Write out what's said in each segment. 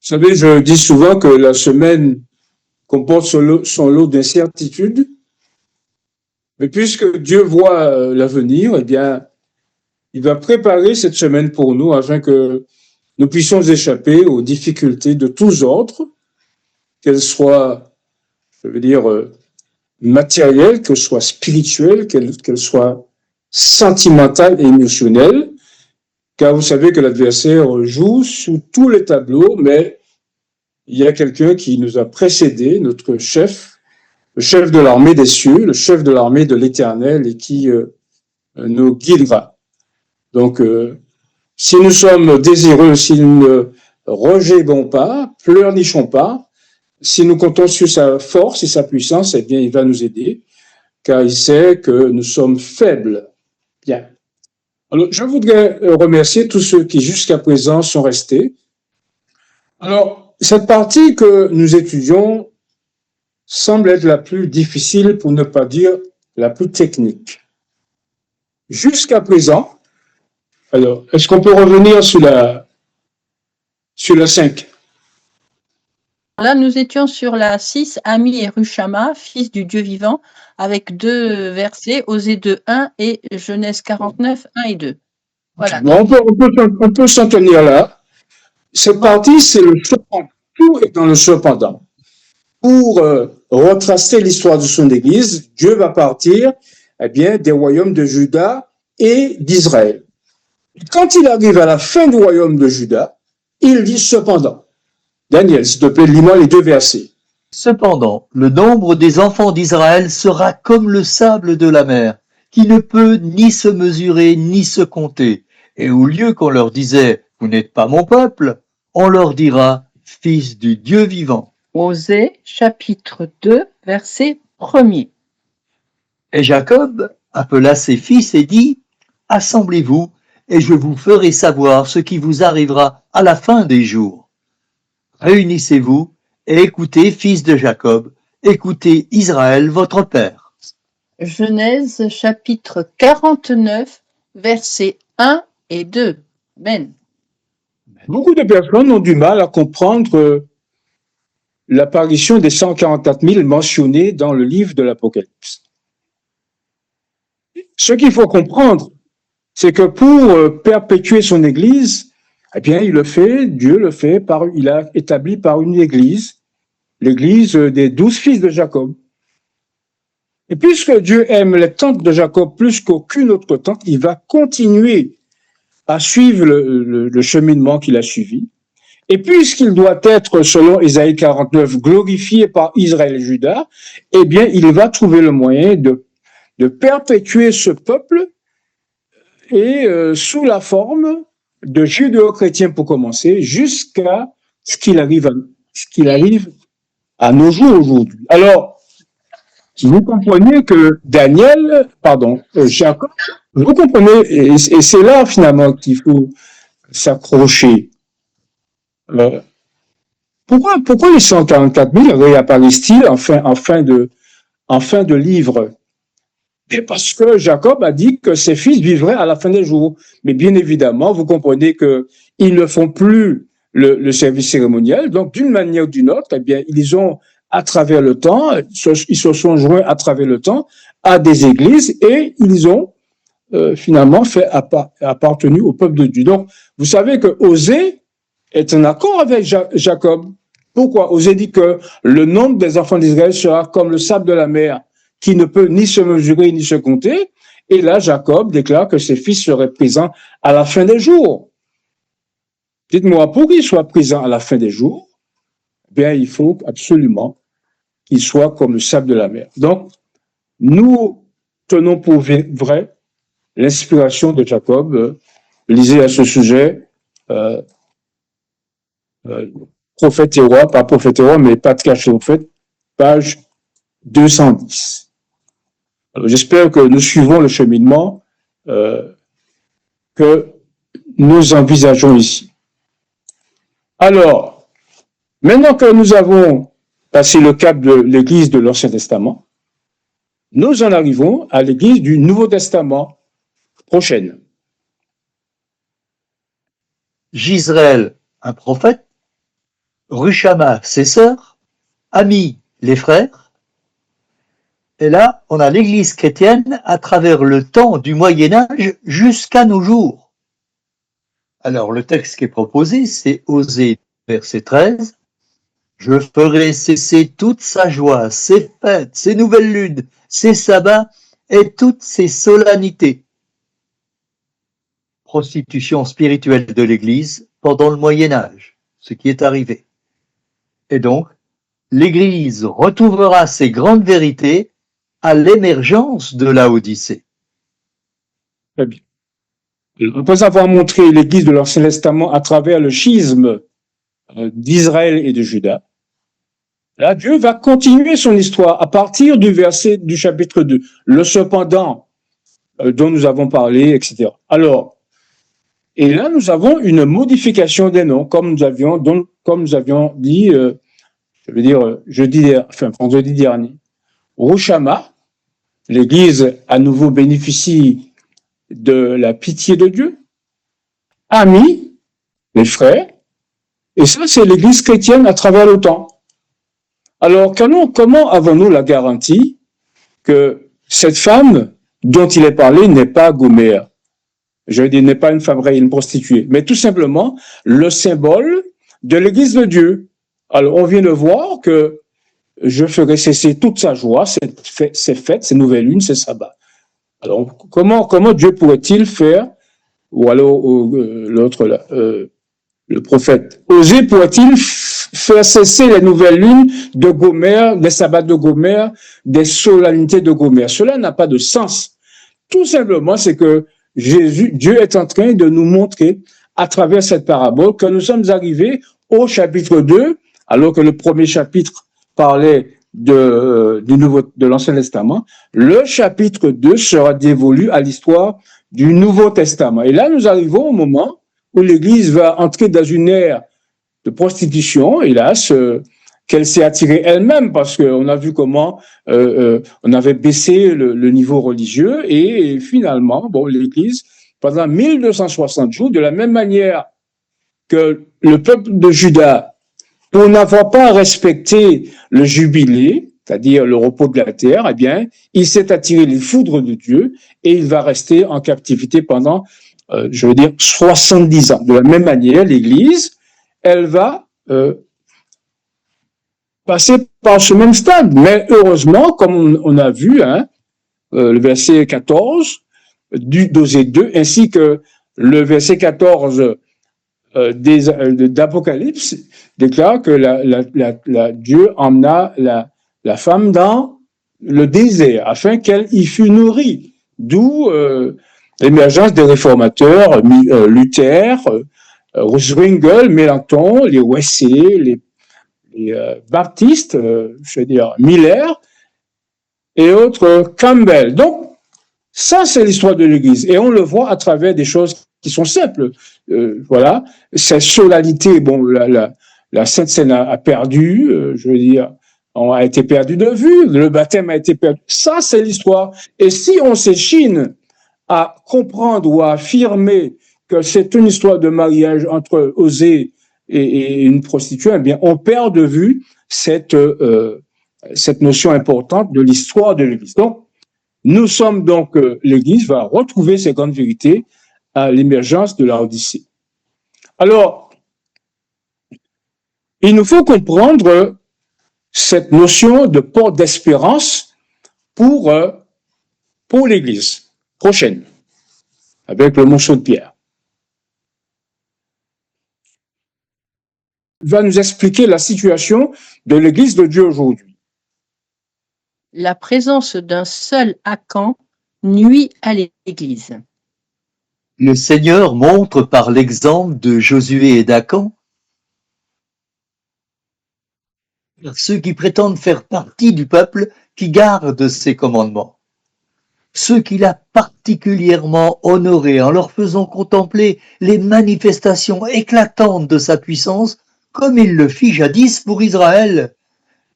savez, je dis souvent que la semaine comporte son lot d'incertitudes, mais puisque Dieu voit l'avenir, eh bien, il va préparer cette semaine pour nous afin que nous puissions échapper aux difficultés de tous ordres, qu'elles soient, je veux dire, matérielles, qu'elles soient spirituelles, qu'elles soient sentimentales et émotionnelles, car vous savez que l'adversaire joue sous tous les tableaux, mais il y a quelqu'un qui nous a précédés, notre chef, le chef de l'armée des cieux, le chef de l'armée de l'Éternel, et qui nous guidera. Donc, si nous sommes désireux, si nous ne rejetons pas, pleurnichons pas, si nous comptons sur sa force et sa puissance, eh bien, il va nous aider, car il sait que nous sommes faibles. Bien. Alors, je voudrais remercier tous ceux qui jusqu'à présent sont restés. Alors, cette partie que nous étudions semble être la plus difficile, pour ne pas dire la plus technique. Jusqu'à présent, alors, est-ce qu'on peut revenir sur la 5? Là, nous étions sur la 6, Ami et Rushama, fils du Dieu vivant, avec 2 versets, Osée 2, 1 et Genèse 49, 1 et 2. Voilà. Bon, on peut s'en tenir là. Cette partie, c'est le cependant. Tout est dans le cependant. Pour retracer l'histoire de son Église, Dieu va partir, eh bien, des royaumes de Juda et d'Israël. Quand il arrive à la fin du royaume de Juda, il dit cependant. Daniel, s'il te plaît, lis-moi les 2 versets. Cependant, le nombre des enfants d'Israël sera comme le sable de la mer, qui ne peut ni se mesurer ni se compter. Et au lieu qu'on leur disait « Vous n'êtes pas mon peuple », on leur dira « Fils du Dieu vivant ». Osée, chapitre 2, verset 1er. Et Jacob appela ses fils et dit « Assemblez-vous, et je vous ferai savoir ce qui vous arrivera à la fin des jours. Réunissez-vous et écoutez, fils de Jacob, écoutez Israël, votre père. » Genèse, chapitre 49, versets 1 et 2. Ben. Beaucoup de personnes ont du mal à comprendre l'apparition des 144 000 mentionnés dans le livre de l'Apocalypse. Ce qu'il faut comprendre, c'est que pour perpétuer son Église, eh bien, Dieu le fait, il a établi par une Église, l'Église des 12 fils de Jacob. Et puisque Dieu aime les tentes de Jacob plus qu'aucune autre tente, il va continuer à suivre le cheminement qu'il a suivi. Et puisqu'il doit être, selon Ésaïe 49, glorifié par Israël et Juda, eh bien, il va trouver le moyen de perpétuer ce peuple et sous la forme de judéo-chrétiens pour commencer, jusqu'à ce qu'il arrive à nos jours aujourd'hui. Alors, vous comprenez que Jacob, vous comprenez, et c'est là finalement qu'il faut s'accrocher. Pourquoi les 144 000 réapparaissent-ils en fin de livre? Et parce que Jacob a dit que ses fils vivraient à la fin des jours. Mais bien évidemment, vous comprenez qu'ils ne font plus le service cérémoniel. Donc, d'une manière ou d'une autre, eh bien, ils ont, à travers le temps, ils se sont joints à travers le temps à des églises et ils ont finalement appartenu au peuple de Dieu. Donc, vous savez que Osée est en accord avec Jacob. Pourquoi? Osée dit que le nombre des enfants d'Israël sera comme le sable de la mer, qui ne peut ni se mesurer ni se compter. Et là, Jacob déclare que ses fils seraient présents à la fin des jours. Dites-moi, pour qu'ils soient présents à la fin des jours, bien, il faut absolument qu'ils soient comme le sable de la mer. Donc, nous tenons pour vrai l'inspiration de Jacob. Lisez à ce sujet Prophète et roi, pas Prophète et roi, mais Patriarche et prophète, page 210. Alors, j'espère que nous suivons le cheminement que nous envisageons ici. Alors, maintenant que nous avons passé le cap de l'Église de l'Ancien Testament, nous en arrivons à l'Église du Nouveau Testament prochaine. Gisraël, un prophète. Ruchama, ses sœurs, Ami, les frères. Et là, on a l'Église chrétienne à travers le temps du Moyen-Âge jusqu'à nos jours. Alors, le texte qui est proposé, c'est Osée, verset 13. Je ferai cesser toute sa joie, ses fêtes, ses nouvelles lunes, ses sabbats et toutes ses solennités. Prostitution spirituelle de l'Église pendant le Moyen-Âge, ce qui est arrivé. Et donc, l'Église retrouvera ses grandes vérités à l'émergence de la Odyssée. Très bien. Après avoir montré l'Église de l'Ancien Testament à travers le schisme d'Israël et de Juda, là, Dieu va continuer son histoire à partir du verset du chapitre 2, le cependant dont nous avons parlé, etc. Alors, et là, nous avons une modification des noms, comme nous avions dit, vendredi dernier. Ruchama, l'Église à nouveau bénéficie de la pitié de Dieu. Ami, les frères, et ça, c'est l'Église chrétienne à travers le temps. Alors, comment avons-nous la garantie que cette femme dont il est parlé n'est pas Gomère? Je veux dire, n'est pas une femme réelle, une prostituée, mais tout simplement le symbole de l'Église de Dieu. Alors, on vient de voir que je ferai cesser toute sa joie, ses fêtes, ses nouvelles lunes, ses sabbats. Alors, comment Dieu pourrait-il faire, ou alors l'autre là, le prophète, Osée pourrait-il faire cesser les nouvelles lunes de Gomère, les sabbats de Gomère, des solennités de Gomère? Cela n'a pas de sens. Tout simplement, c'est que Dieu est en train de nous montrer à travers cette parabole que nous sommes arrivés au chapitre 2, alors que le premier chapitre parlait de l'Ancien Testament. Le chapitre 2 sera dévolu à l'histoire du Nouveau Testament. Et là, nous arrivons au moment où l'Église va entrer dans une ère de prostitution, hélas, qu'elle s'est attirée elle-même, parce qu'on a vu comment on avait baissé le niveau religieux, et finalement, l'Église, pendant 1260 jours, de la même manière que le peuple de Juda, pour n'avoir pas respecté le jubilé, c'est-à-dire le repos de la terre, eh bien, il s'est attiré les foudres de Dieu, et il va rester en captivité pendant 70 ans. De la même manière, l'Église, elle va passer par ce même stade. Mais heureusement, comme on a vu, le verset 14 d'Osée 2, ainsi que le verset 14 d'Apocalypse, déclare que Dieu emmena la femme dans le désert, afin qu'elle y fût nourrie. D'où l'émergence des réformateurs, Luther, Zwingli, Mélenchon, les Wesley, les baptistes, Miller et autres, Campbell. Donc, ça, c'est l'histoire de l'Église. Et on le voit à travers des choses qui sont simples. Voilà. Cette solennité, la Sainte Seine a perdu, on a été perdu de vue, le baptême a été perdu. Ça, c'est l'histoire. Et si on s'échine à comprendre ou à affirmer que c'est une histoire de mariage entre Osée et une prostituée, eh bien, on perd de vue cette notion importante de l'histoire de l'Église. Donc, l'Église va retrouver ces grandes vérités à l'émergence de la Odyssée. Alors, il nous faut comprendre cette notion de porte d'espérance pour l'Église prochaine, avec le monceau de pierre. Il va nous expliquer la situation de l'Église de Dieu aujourd'hui. La présence d'un seul Akan nuit à l'Église. Le Seigneur montre par l'exemple de Josué et d'Akan ceux qui prétendent faire partie du peuple qui garde ses commandements. Ceux qu'il a particulièrement honorés en leur faisant contempler les manifestations éclatantes de sa puissance, comme il le fit jadis pour Israël,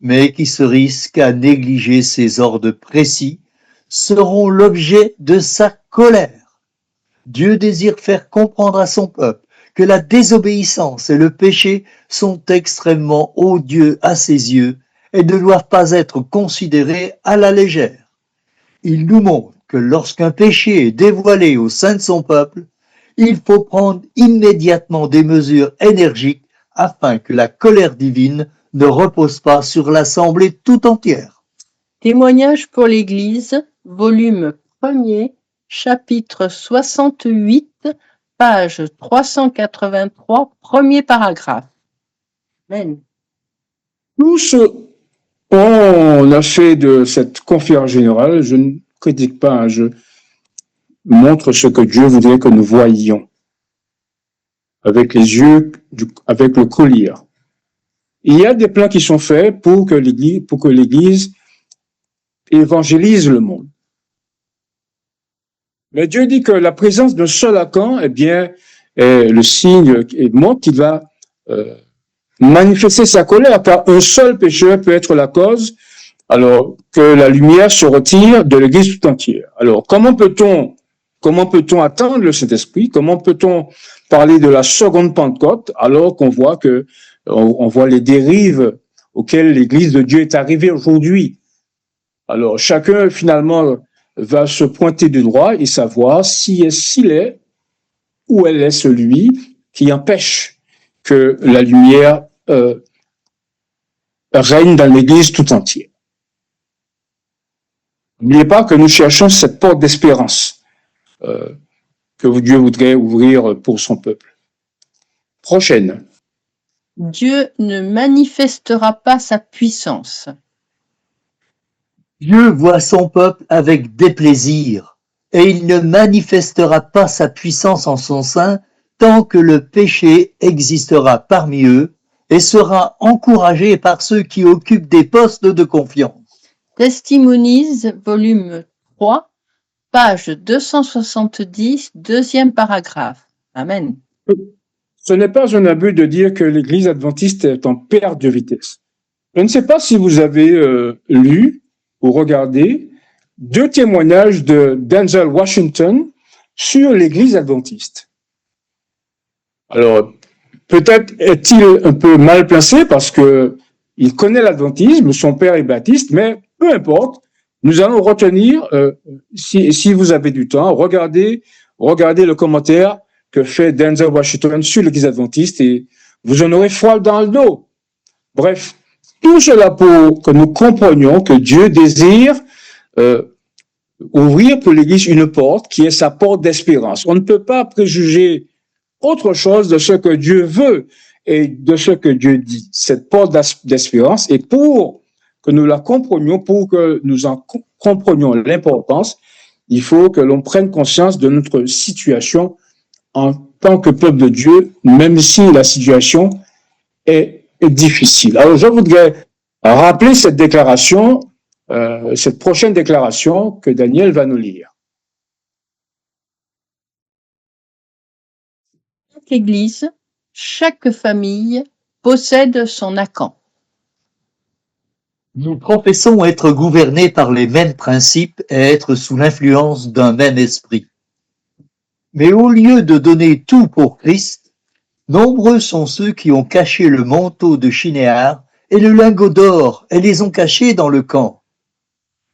mais qui se risquent à négliger ses ordres précis, seront l'objet de sa colère. Dieu désire faire comprendre à son peuple que la désobéissance et le péché sont extrêmement odieux à ses yeux et ne doivent pas être considérés à la légère. Il nous montre que lorsqu'un péché est dévoilé au sein de son peuple, il faut prendre immédiatement des mesures énergiques afin que la colère divine ne repose pas sur l'assemblée tout entière. Témoignage pour l'Église, volume 1er, chapitre 68, page 383, premier paragraphe. Amen. Tout ce qu'on a fait de cette conférence générale, je ne critique pas, hein, je montre ce que Dieu voudrait que nous voyions avec les yeux, avec le collier. Il y a des plans qui sont faits pour que l'Église évangélise le monde. Mais Dieu dit que la présence d'un seul Akan, eh bien, est le signe et montre qu'il va manifester sa colère, car un seul pécheur peut être la cause, alors que la lumière se retire de l'Église tout entière. Alors, comment peut-on attendre le Saint-Esprit? Comment peut-on parler de la seconde Pentecôte alors qu'on voit on voit les dérives auxquelles l'Église de Dieu est arrivée aujourd'hui? Alors, chacun, finalement, va se pointer du doigt et savoir s'il est ou elle est celui qui empêche que la lumière règne dans l'Église tout entière. N'oubliez pas que nous cherchons cette porte d'espérance que Dieu voudrait ouvrir pour son peuple. Prochaine. Dieu ne manifestera pas sa puissance. Dieu voit son peuple avec déplaisir, et il ne manifestera pas sa puissance en son sein tant que le péché existera parmi eux et sera encouragé par ceux qui occupent des postes de confiance. Testimonies, volume 3, page 270, deuxième paragraphe. Amen. Ce n'est pas un abus de dire que l'Église adventiste est en perte de vitesse. Je ne sais pas si vous avez lu ou regardé 2 témoignages de Denzel Washington sur l'Église adventiste. Alors, peut-être est-il un peu mal placé parce que il connaît l'adventisme, son père est baptiste, mais peu importe. Nous allons retenir, si vous avez du temps, regardez le commentaire que fait Denzel Washington sur l'Église adventiste et vous en aurez froid dans le dos. Bref, tout cela pour que nous comprenions que Dieu désire ouvrir pour l'Église une porte qui est sa porte d'espérance. On ne peut pas préjuger autre chose de ce que Dieu veut et de ce que Dieu dit. Cette porte d'espérance, et pour que nous la comprenions, pour que nous en comprenions l'importance, il faut que l'on prenne conscience de notre situation en tant que peuple de Dieu, même si la situation est difficile. Alors, je voudrais rappeler cette déclaration, cette prochaine déclaration que Daniel va nous lire. Chaque église, chaque famille possède son Akan. Nous professons être gouvernés par les mêmes principes et être sous l'influence d'un même esprit. Mais au lieu de donner tout pour Christ, nombreux sont ceux qui ont caché le manteau de Shinéar et le lingot d'or et les ont cachés dans le camp.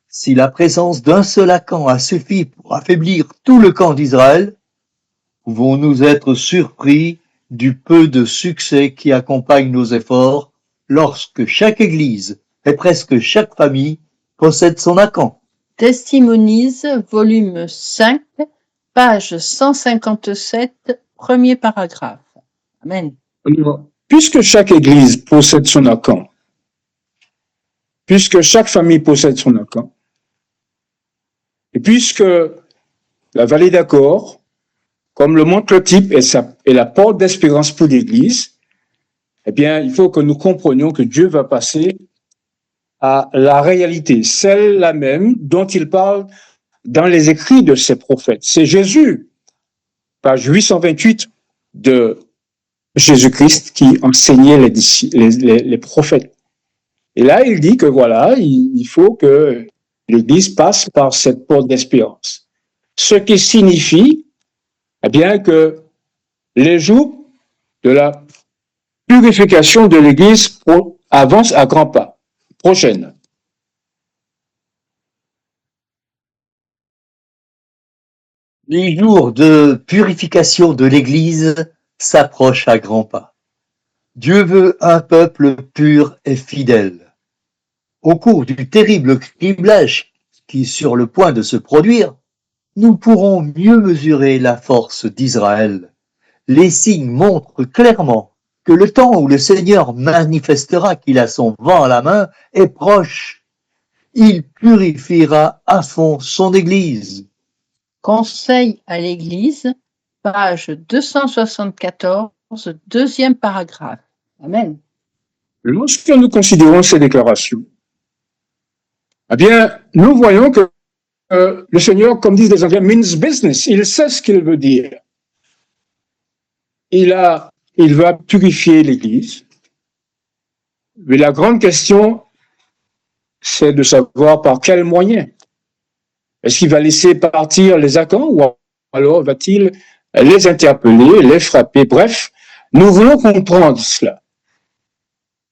Si la présence d'un seul Akan a suffi pour affaiblir tout le camp d'Israël, pouvons-nous être surpris du peu de succès qui accompagne nos efforts lorsque chaque église et presque chaque famille possède son Akan? Testimonies, volume 5, page 157, premier paragraphe. Amen. Puisque chaque église possède son Akan, puisque chaque famille possède son Akan, et puisque la vallée d'Accord, comme le montre le type, est la porte d'espérance pour l'Église, eh bien, il faut que nous comprenions que Dieu va passer à la réalité, celle-là même dont il parle dans les écrits de ses prophètes. C'est Jésus, page 828 de Jésus-Christ, qui enseignait les prophètes. Et là, il dit que voilà, il faut que l'Église passe par cette porte d'espérance. Ce qui signifie, eh bien, que les jours de la purification de l'Église avance à grands pas. Prochaine. Les jours de purification de l'Église s'approchent à grands pas. Dieu veut un peuple pur et fidèle. Au cours du terrible criblage qui est sur le point de se produire, nous pourrons mieux mesurer la force d'Israël. Les signes montrent clairement que le temps où le Seigneur manifestera qu'il a son vent à la main est proche. Il purifiera à fond son Église. Conseil à l'Église, page 274, deuxième paragraphe. Amen. Lorsque nous considérons ces déclarations, eh bien, nous voyons que le Seigneur, comme disent les Anglais, means business. Il sait ce qu'il veut dire. Il va purifier l'Église. Mais la grande question, c'est de savoir par quels moyens. Est-ce qu'il va laisser partir les Acans ou alors va-t-il les interpeller, les frapper? Bref, nous voulons comprendre cela.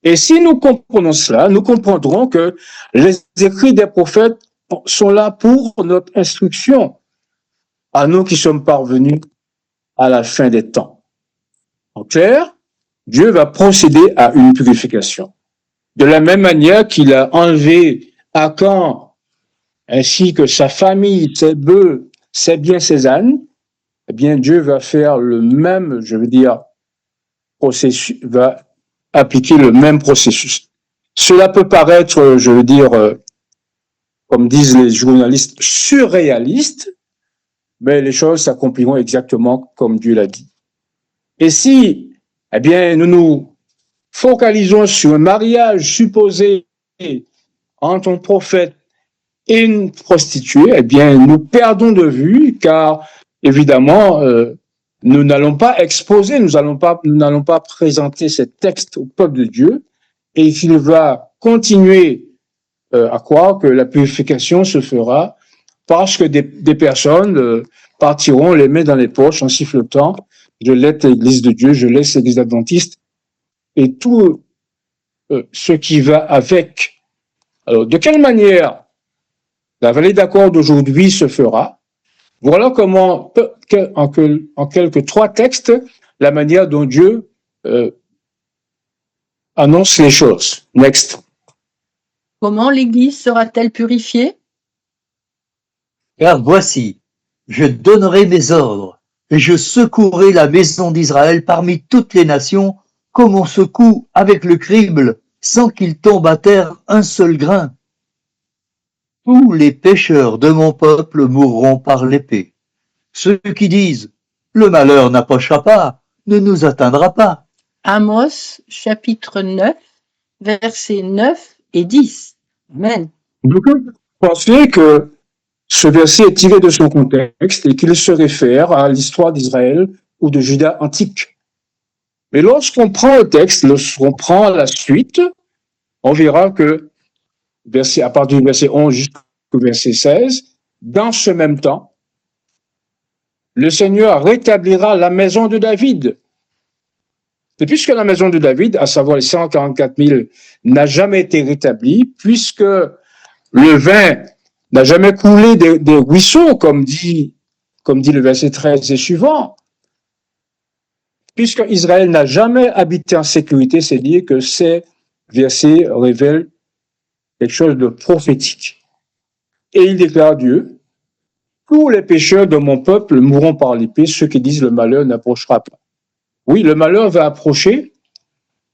Et si nous comprenons cela, nous comprendrons que les écrits des prophètes sont là pour notre instruction, à nous qui sommes parvenus à la fin des temps. En clair, Dieu va procéder à une purification. De la même manière qu'il a enlevé Akan ainsi que sa famille, ses bœufs, ses biens, ses ânes, eh bien Dieu va faire le même, processus, va appliquer le même processus. Cela peut paraître, comme disent les journalistes, surréaliste, mais les choses s'accompliront exactement comme Dieu l'a dit. Et si, eh bien, nous nous focalisons sur un mariage supposé entre un prophète et une prostituée, eh bien, nous perdons de vue, car évidemment, nous n'allons pas exposer, nous n'allons pas présenter ces textes au peuple de Dieu, et qu'il va continuer à croire que la purification se fera parce que des personnes partiront les mains dans les poches en sifflotant « Je laisse l'Église de Dieu, je laisse l'Église adventiste » et tout ce qui va avec. Alors, de quelle manière la vallée d'accord d'aujourd'hui se fera? Voilà comment, en quelques 3 textes, la manière dont Dieu annonce les choses. Next. Comment l'Église sera-t-elle purifiée? Car voici, je donnerai mes ordres, et je secouerai la maison d'Israël parmi toutes les nations, comme on secoue avec le crible, sans qu'il tombe à terre un seul grain. Tous les pécheurs de mon peuple mourront par l'épée. Ceux qui disent « Le malheur n'approchera pas, ne nous atteindra pas ». Amos, chapitre 9, versets 9 et 10. Amen. Donc, pensez que ce verset est tiré de son contexte et qu'il se réfère à l'histoire d'Israël ou de Juda antique. Mais lorsqu'on prend le texte, lorsqu'on prend la suite, on verra que à partir du verset 11 jusqu'au verset 16, dans ce même temps, le Seigneur rétablira la maison de David. Et puisque la maison de David, à savoir les 144 000, n'a jamais été rétablie, puisque le vin n'a jamais coulé des ruisseaux, comme dit le verset 13 et suivant, puisque Israël n'a jamais habité en sécurité, c'est dire que ces versets révèlent quelque chose de prophétique. Et il déclare Dieu, tous les pécheurs de mon peuple mourront par l'épée, ceux qui disent le malheur n'approchera pas. Oui, le malheur va approcher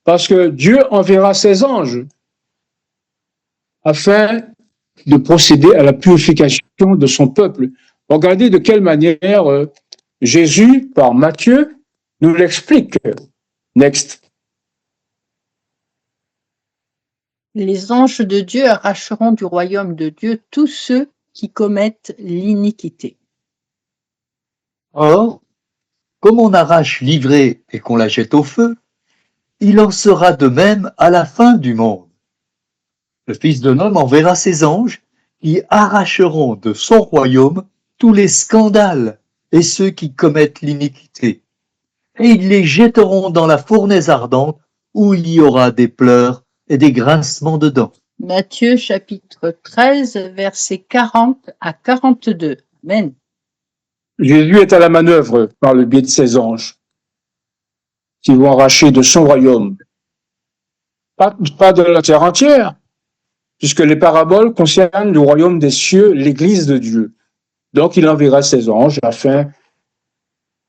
parce que Dieu enverra ses anges afin de procéder à la purification de son peuple. Regardez de quelle manière Jésus, par Matthieu, nous l'explique. Next. Les anges de Dieu arracheront du royaume de Dieu tous ceux qui commettent l'iniquité. Or, comme on arrache l'ivraie et qu'on la jette au feu, il en sera de même à la fin du monde. Le Fils de l'homme enverra ses anges qui arracheront de son royaume tous les scandales et ceux qui commettent l'iniquité. et ils les jetteront dans la fournaise ardente, où il y aura des pleurs et des grincements de dents. Matthieu chapitre 13, versets 40 à 42. Amen. Jésus est à la manœuvre par le biais de ses anges qui vont arracher de son royaume, pas de la terre entière, puisque les paraboles concernent le royaume des cieux, l'église de Dieu. Donc il enverra ses anges afin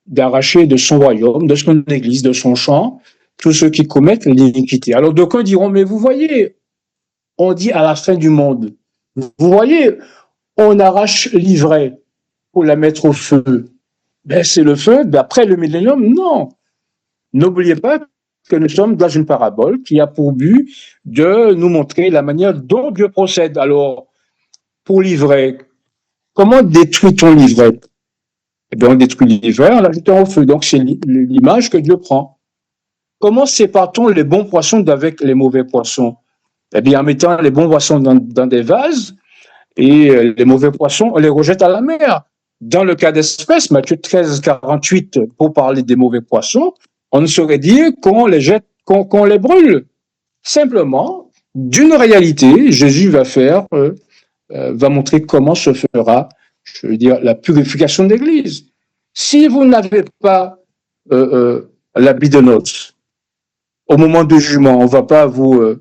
d'arracher de son royaume, de son église, de son champ, tous ceux qui commettent l'iniquité. Alors d'aucuns diront, mais vous voyez, on dit à la fin du monde, vous voyez, on arrache l'ivraie pour la mettre au feu. Ben, c'est le feu d'après le millénium? Non. N'oubliez pas que nous sommes dans une parabole qui a pour but de nous montrer la manière dont Dieu procède. Alors, pour l'ivraie, comment détruit-on l'ivraie? Eh bien, on détruit l'ivraie en la jetant au feu. Donc, c'est l'image que Dieu prend. Comment sépare-t-on les bons poissons d'avec les mauvais poissons? Eh bien, en mettant les bons poissons dans des vases et les mauvais poissons, on les rejette à la mer. Dans le cas d'espèce, Matthieu 13, 48, pour parler des mauvais poissons, on ne saurait dire qu'on les jette, qu'on les brûle. Simplement, d'une réalité, Jésus va montrer comment se fera, je veux dire, la purification de l'Église. Si vous n'avez pas l'habit de noces, au moment du jugement, on ne va pas vous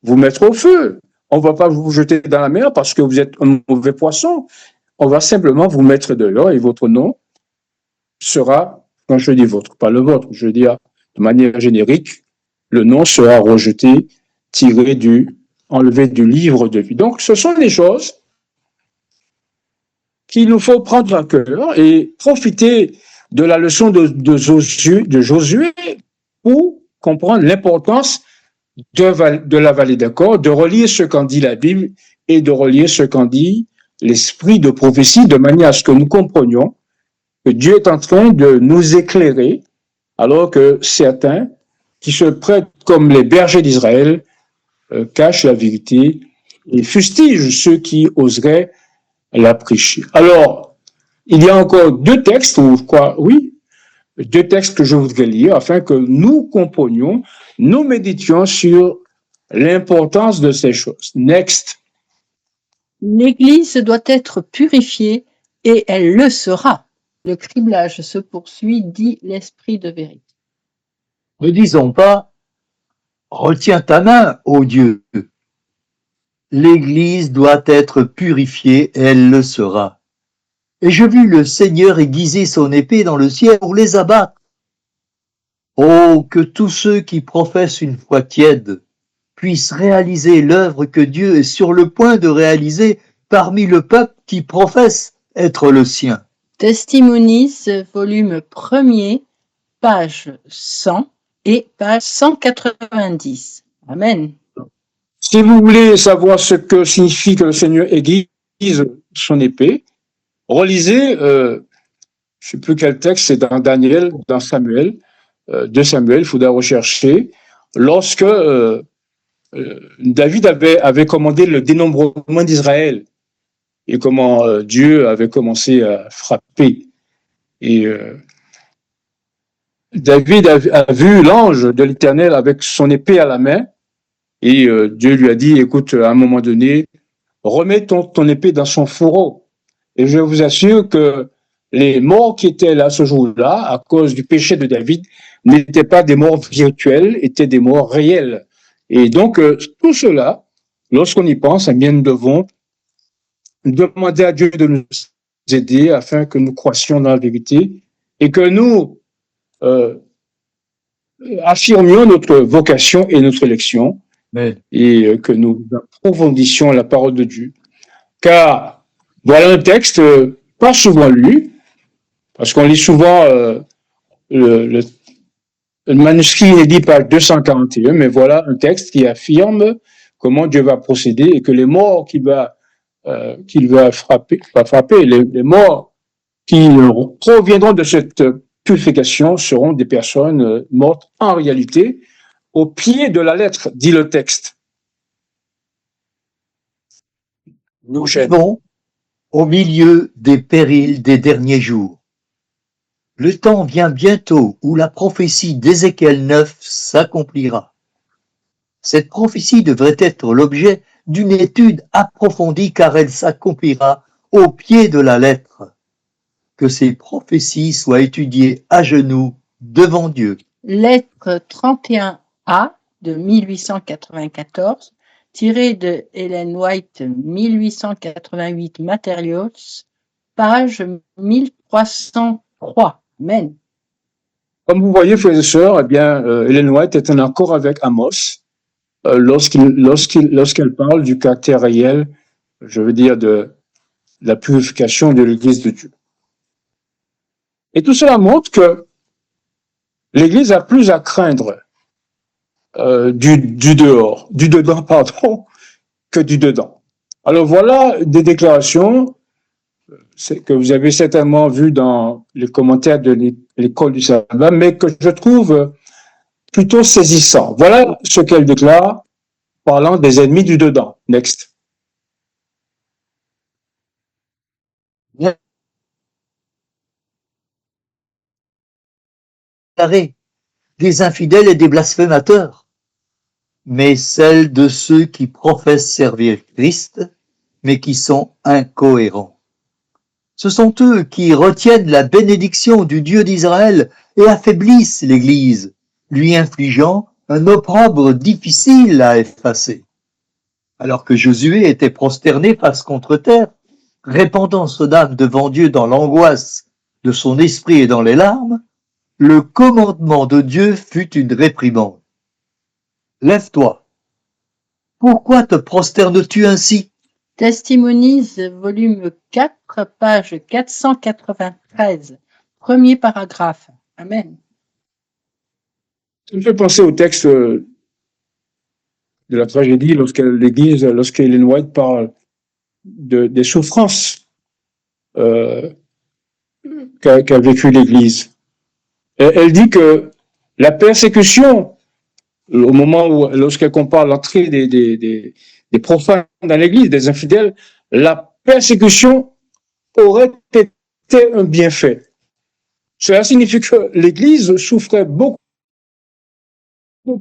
mettre au feu. On ne va pas vous jeter dans la mer parce que vous êtes un mauvais poisson. On va simplement vous mettre dehors et votre nom sera, quand je dis votre, pas le vôtre, je veux dire de manière générique, le nom sera rejeté, enlevé du livre de vie. Donc, ce sont des choses qu'il nous faut prendre à cœur et profiter de la leçon de Josué pour comprendre l'importance de la vallée d'accord, de relire ce qu'en dit la Bible et de relire ce qu'en dit l'esprit de prophétie, de manière à ce que nous comprenions que Dieu est en train de nous éclairer, alors que certains qui se prêtent comme les bergers d'Israël cachent la vérité et fustigent ceux qui oseraient la prêcher. Alors, il y a encore deux textes que je voudrais lire afin que nous comprenions, nous méditions sur l'importance de ces choses. Next. L'Église doit être purifiée et elle le sera. Le criblage se poursuit, dit l'Esprit de vérité. Ne disons pas « Retiens ta main, ô Dieu ». L'Église doit être purifiée et elle le sera. Et je vis le Seigneur aiguiser son épée dans le ciel pour les abattre. Oh, que tous ceux qui professent une foi tiède puissent réaliser l'œuvre que Dieu est sur le point de réaliser parmi le peuple qui professe être le sien. Testimonies, volume 1er, page 100 et page 190. Amen. Si vous voulez savoir ce que signifie que le Seigneur aiguise son épée, relisez, je ne sais plus quel texte, c'est dans Daniel, dans Samuel, 2 Samuel, il faudra rechercher, lorsque David avait commandé le dénombrement d'Israël et comment Dieu avait commencé à frapper. Et David a vu l'ange de l'Éternel avec son épée à la main et Dieu lui a dit, écoute, à un moment donné, remets ton épée dans son fourreau. Et je vous assure que les morts qui étaient là ce jour-là, à cause du péché de David, n'étaient pas des morts virtuelles, étaient des morts réelles. Et donc, tout cela, lorsqu'on y pense, eh bien, nous devons demander à Dieu de nous aider afin que nous croissions dans la vérité et que nous affirmions notre vocation et notre élection et que nous approfondissions la parole de Dieu. Car voilà un texte pas souvent lu, parce qu'on lit souvent le manuscrit inédit page 241, mais voilà un texte qui affirme comment Dieu va procéder et que les morts qu'il va frapper, les morts qui proviendront de cette purification seront des personnes mortes en réalité au pied de la lettre, dit le texte. Nous vivons au milieu des périls des derniers jours. Le temps vient bientôt où la prophétie d'Ézéchiel 9 s'accomplira. Cette prophétie devrait être l'objet d'une étude approfondie car elle s'accomplira au pied de la lettre. Que ces prophéties soient étudiées à genoux devant Dieu. Lettre 31A de 1894, tirée de Ellen White 1888 Materials, page 1303. Amen. Comme vous voyez, frères et sœurs, eh bien, Ellen White est en accord avec Amos lorsqu'elle parle du caractère réel, je veux dire, de la purification de l'Église de Dieu. Et tout cela montre que l'Église a plus à craindre du dedans, pardon, que du dedans. Alors voilà des déclarations que vous avez certainement vues dans les commentaires de l'école du sabbat, mais que je trouve plutôt saisissant. Voilà ce qu'elle déclare parlant des ennemis du dedans. Next. Des infidèles et des blasphémateurs, mais celle de ceux qui professent servir Christ, mais qui sont incohérents. Ce sont eux qui retiennent la bénédiction du Dieu d'Israël et affaiblissent l'Église, lui infligeant un opprobre difficile à effacer. Alors que Josué était prosterné face contre terre, répandant son âme devant Dieu dans l'angoisse de son esprit et dans les larmes, le commandement de Dieu fut une réprimande. Lève-toi. Pourquoi te prosternes-tu ainsi? Testimonies, volume 4, page 493, premier paragraphe. Amen. Ça me fait penser au texte de la tragédie lorsqu'Ellen White parle des souffrances qu'a vécu l'Église. Elle dit que la persécution, au moment où, lorsqu'elle compare l'entrée des profanes dans l'Église, des infidèles, la persécution aurait été un bienfait. Cela signifie que l'Église souffrait beaucoup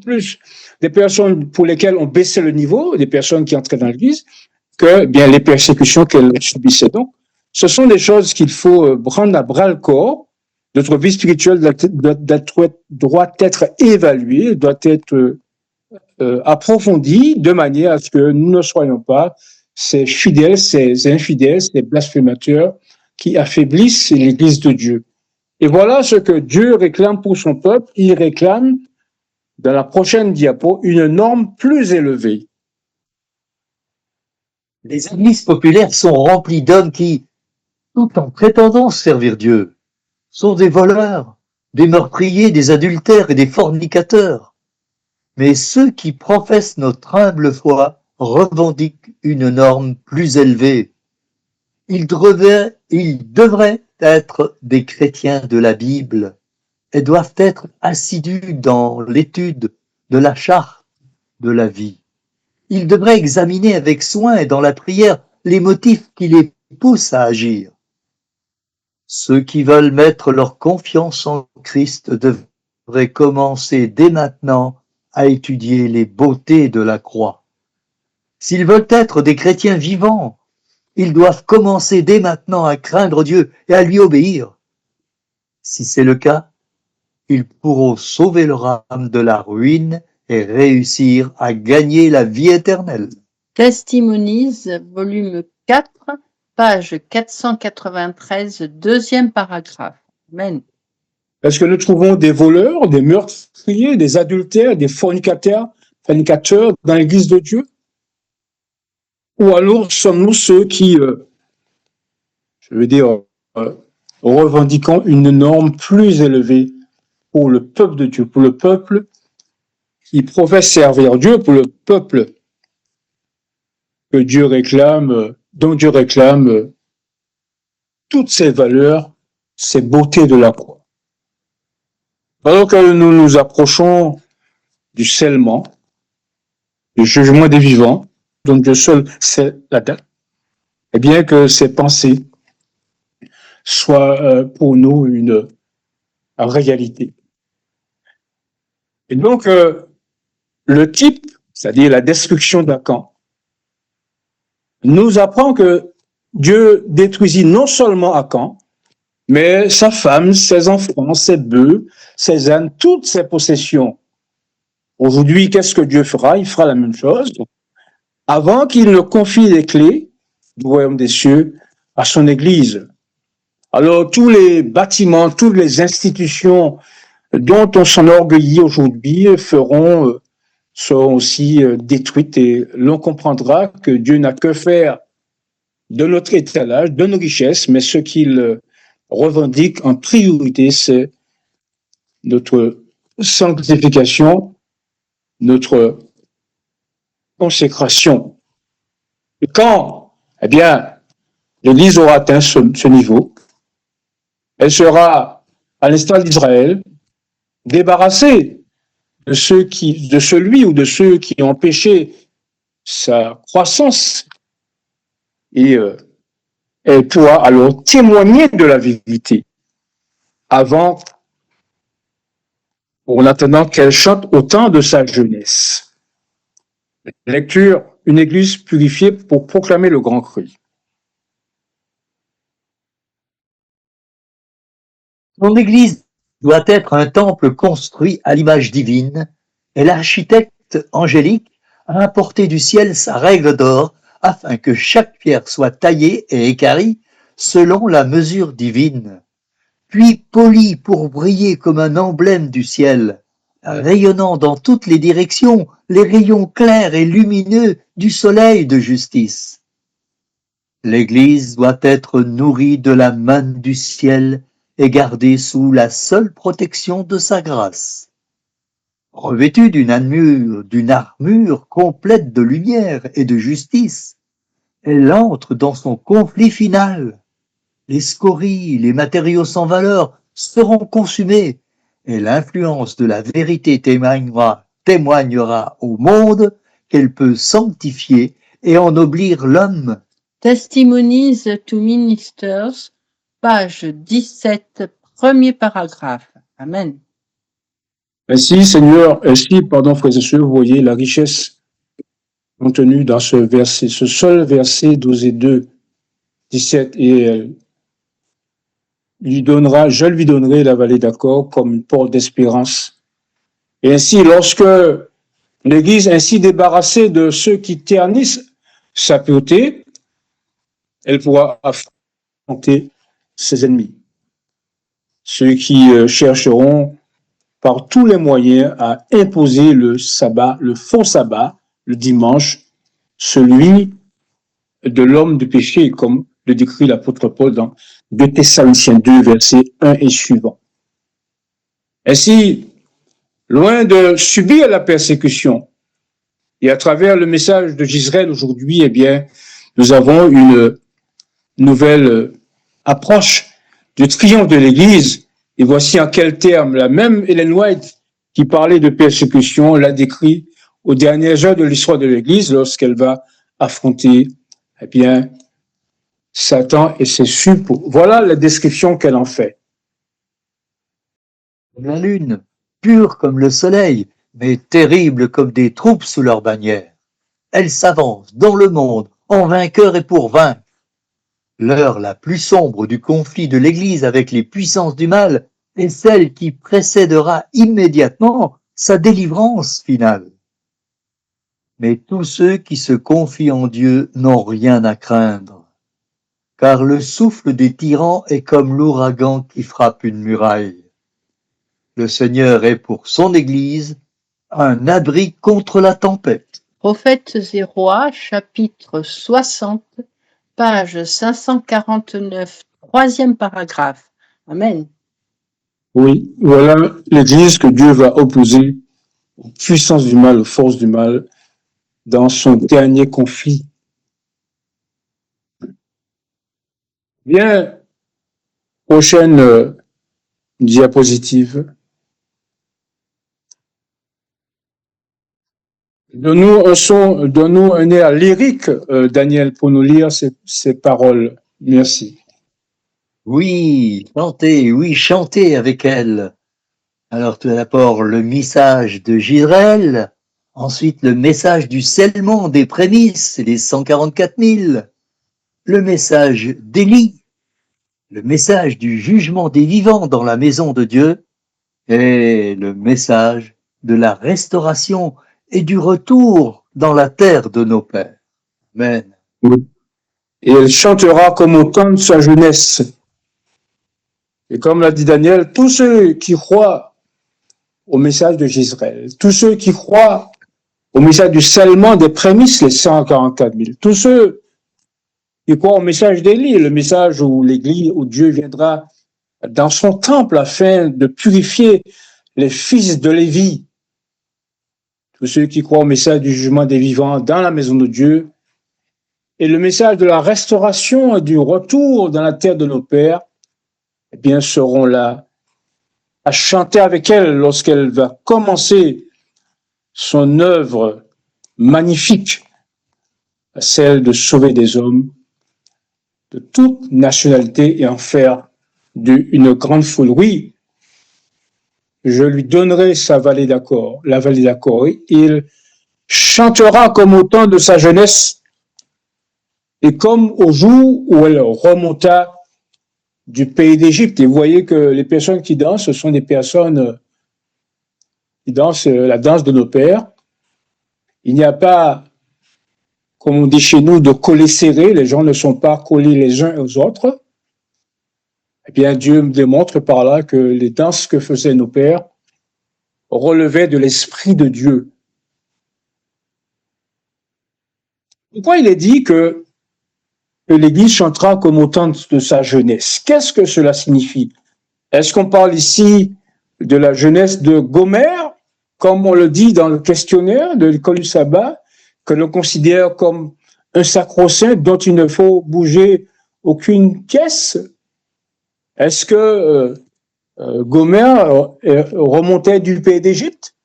plus des personnes pour lesquelles on baissait le niveau, des personnes qui entraient dans l'Église, que bien les persécutions qu'elle subissait. Donc, ce sont des choses qu'il faut prendre à bras le corps. Notre vie spirituelle doit être évaluée, doit être approfondie de manière à ce que nous ne soyons pas ces fidèles, ces infidèles, ces blasphémateurs qui affaiblissent l'Église de Dieu. Et voilà ce que Dieu réclame pour son peuple. Il réclame, dans la prochaine diapo, une norme plus élevée. Les églises populaires sont remplies d'hommes qui, tout en prétendant servir Dieu, sont des voleurs, des meurtriers, des adultères et des fornicateurs. Mais ceux qui professent notre humble foi revendiquent une norme plus élevée. Ils devraient être des chrétiens de la Bible et doivent être assidus dans l'étude de la charte de la vie. Ils devraient examiner avec soin et dans la prière les motifs qui les poussent à agir. Ceux qui veulent mettre leur confiance en Christ devraient commencer dès maintenant à étudier les beautés de la croix. S'ils veulent être des chrétiens vivants, ils doivent commencer dès maintenant à craindre Dieu et à lui obéir. Si c'est le cas, ils pourront sauver leur âme de la ruine et réussir à gagner la vie éternelle. Testimonies, volume 4, page 493, deuxième paragraphe. Amen. Est-ce que nous trouvons des voleurs, des meurtriers, des adultères, des fornicateurs dans l'Église de Dieu? Ou alors sommes-nous ceux qui, revendiquons une norme plus élevée pour le peuple de Dieu, pour le peuple qui professe servir Dieu, pour le peuple que Dieu réclame, dont Dieu réclame toutes ces valeurs, ces beautés de la croix. Alors que nous nous approchons du scellement, du jugement des vivants, dont Dieu seul sait la date, et bien que ces pensées soient pour nous en réalité. Et donc, le type, c'est-à-dire la destruction d'Akan, nous apprend que Dieu détruisit non seulement Akan, mais sa femme, ses enfants, ses bœufs, ses ânes, toutes ses possessions. Aujourd'hui, qu'est-ce que Dieu fera? Il fera la même chose avant qu'il ne confie les clés du royaume des cieux à son Église. Alors, tous les bâtiments, toutes les institutions dont on s'enorgueillit aujourd'hui seront aussi détruites et l'on comprendra que Dieu n'a que faire de notre étalage, de nos richesses, mais ce qu'il revendique en priorité, c'est notre sanctification, notre consécration. Et quand, eh bien, l'Église aura atteint ce niveau, elle sera, à l'instar d'Israël, débarrassée de celui ou de ceux qui ont empêché sa croissance, et elle pourra alors témoigner de la vérité en attendant qu'elle chante au temps de sa jeunesse. Lecture, une église purifiée pour proclamer le grand cri. Mon Église doit être un temple construit à l'image divine, et l'architecte angélique a apporté du ciel sa règle d'or afin que chaque pierre soit taillée et équarrie selon la mesure divine, puis polie pour briller comme un emblème du ciel, rayonnant dans toutes les directions les rayons clairs et lumineux du soleil de justice. L'Église doit être nourrie de la manne du ciel et gardée sous la seule protection de sa grâce. Revêtue d'une armure complète de lumière et de justice, elle entre dans son conflit final. Les scories, les matériaux sans valeur seront consumés et l'influence de la vérité témoignera au monde qu'elle peut sanctifier et ennoblir l'homme. Testimonies to Ministers, page 17, premier paragraphe. Amen. Ainsi, Seigneur, frères et sœurs, vous voyez la richesse contenue dans ce verset, ce seul verset 12 et 2, 17, et je lui donnerai la vallée d'Accord comme une porte d'espérance. Et ainsi, lorsque l'Église ainsi débarrassée de ceux qui ternissent sa pureté, elle pourra affronter ses ennemis. Ceux qui chercheront par tous les moyens à imposer le sabbat, le faux sabbat, le dimanche, celui de l'homme du péché, comme le décrit l'apôtre Paul dans 2 Thessaloniciens 2, versets 1 et suivant. Ainsi, loin de subir la persécution, et à travers le message de Gisraël aujourd'hui, eh bien, nous avons une nouvelle approche du triomphe de l'Église. Et voici en quels termes la même Ellen White, qui parlait de persécution, l'a décrit aux dernières heures de l'histoire de l'Église lorsqu'elle va affronter, eh bien, Satan et ses suppôts. Voilà la description qu'elle en fait. La lune, pure comme le soleil, mais terrible comme des troupes sous leur bannière. Elle s'avance dans le monde en vainqueur et pour vaincre. L'heure la plus sombre du conflit de l'Église avec les puissances du mal est celle qui précédera immédiatement sa délivrance finale. Mais tous ceux qui se confient en Dieu n'ont rien à craindre, car le souffle des tyrans est comme l'ouragan qui frappe une muraille. Le Seigneur est pour son Église un abri contre la tempête. Prophètes et rois, chapitre 60, page 549, troisième paragraphe. Amen. Oui, voilà l'Église que Dieu va opposer aux puissances du mal, aux forces du mal, dans son dernier conflit. Bien, prochaine diapositive. Donne-nous un air lyrique, Daniel, pour nous lire ces paroles. Merci. Oui, chantez avec elle. Alors tout d'abord le message de Gisraël, ensuite le message du scellement des prémices, les 144 000, le message d'Élie, le message du jugement des vivants dans la maison de Dieu et le message de la restauration et du retour dans la terre de nos pères. Amen. Oui. Et elle chantera comme au temps de sa jeunesse. Et comme l'a dit Daniel, tous ceux qui croient au message de Gisraël, tous ceux qui croient au message du scellement des prémices, les 144 000, tous ceux qui croient au message d'Élie, le message où l'Église, où Dieu viendra dans son temple afin de purifier les fils de Lévi, tous ceux qui croient au message du jugement des vivants dans la maison de Dieu, et le message de la restauration et du retour dans la terre de nos pères, eh bien, seront là à chanter avec elle lorsqu'elle va commencer son œuvre magnifique, celle de sauver des hommes de toute nationalité et en faire une grande foule. Oui, je lui donnerai sa vallée d'accord, la vallée d'accord. Il chantera comme au temps de sa jeunesse et comme au jour où elle remonta du pays d'Égypte. Et vous voyez que les personnes qui dansent, ce sont des personnes qui dansent la danse de nos pères. Il n'y a pas, comme on dit chez nous, de coller serré. Les gens ne sont pas collés les uns aux autres. Eh bien, Dieu me démontre par là que les danses que faisaient nos pères relevaient de l'Esprit de Dieu. Pourquoi il est dit que l'Église chantera comme au temps de sa jeunesse? Qu'est-ce que cela signifie? Est-ce qu'on parle ici de la jeunesse de Gomère, comme on le dit dans le questionnaire de l'école du sabbat, que l'on considère comme un sacro-saint dont il ne faut bouger aucune pièce? Est-ce que Gomère remontait du pays d'Égypte?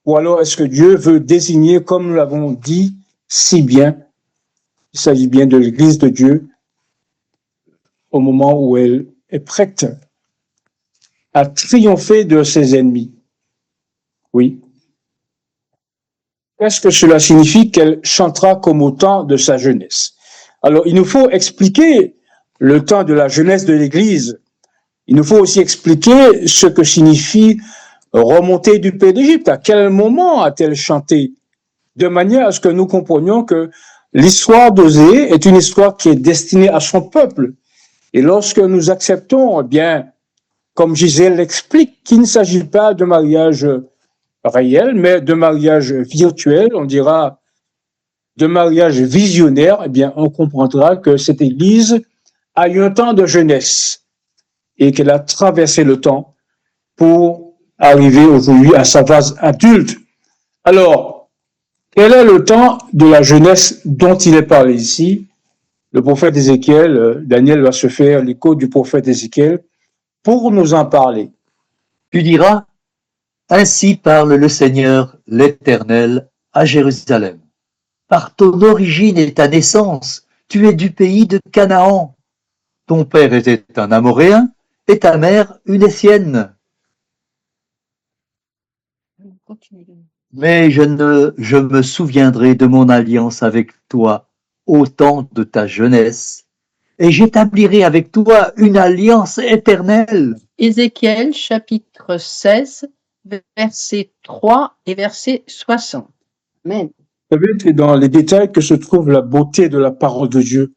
Ou alors est-ce que Dieu veut désigner, comme nous l'avons dit si bien, il s'agit bien de l'Église de Dieu au moment où elle est prête à triompher de ses ennemis? Oui. Qu'est-ce que cela signifie qu'elle chantera comme au temps de sa jeunesse? Alors, il nous faut expliquer le temps de la jeunesse de l'Église. Il nous faut aussi expliquer ce que signifie remonter du pays d'Égypte. À quel moment a-t-elle chanté? De manière à ce que nous comprenions que l'histoire d'Osée est une histoire qui est destinée à son peuple. Et lorsque nous acceptons, eh bien, comme Gisèle l'explique, qu'il ne s'agit pas de mariage réel, mais de mariage virtuel, on dira de mariage visionnaire, eh bien, on comprendra que cette Église a eu un temps de jeunesse et qu'elle a traversé le temps pour arriver aujourd'hui à sa phase adulte. Alors, quel est le temps de la jeunesse dont il est parlé ici? Le prophète Ézéchiel, Daniel va se faire l'écho du prophète Ézéchiel pour nous en parler. Tu diras, ainsi parle le Seigneur l'Éternel à Jérusalem. Par ton origine et ta naissance, tu es du pays de Canaan. Ton père était un Amoréen et ta mère une Hétienne. Mais je me souviendrai de mon alliance avec toi au temps de ta jeunesse, et j'établirai avec toi une alliance éternelle. Ézéchiel chapitre 16, verset 3 et verset 60. Amen. Vous savez, c'est dans les détails que se trouve la beauté de la parole de Dieu.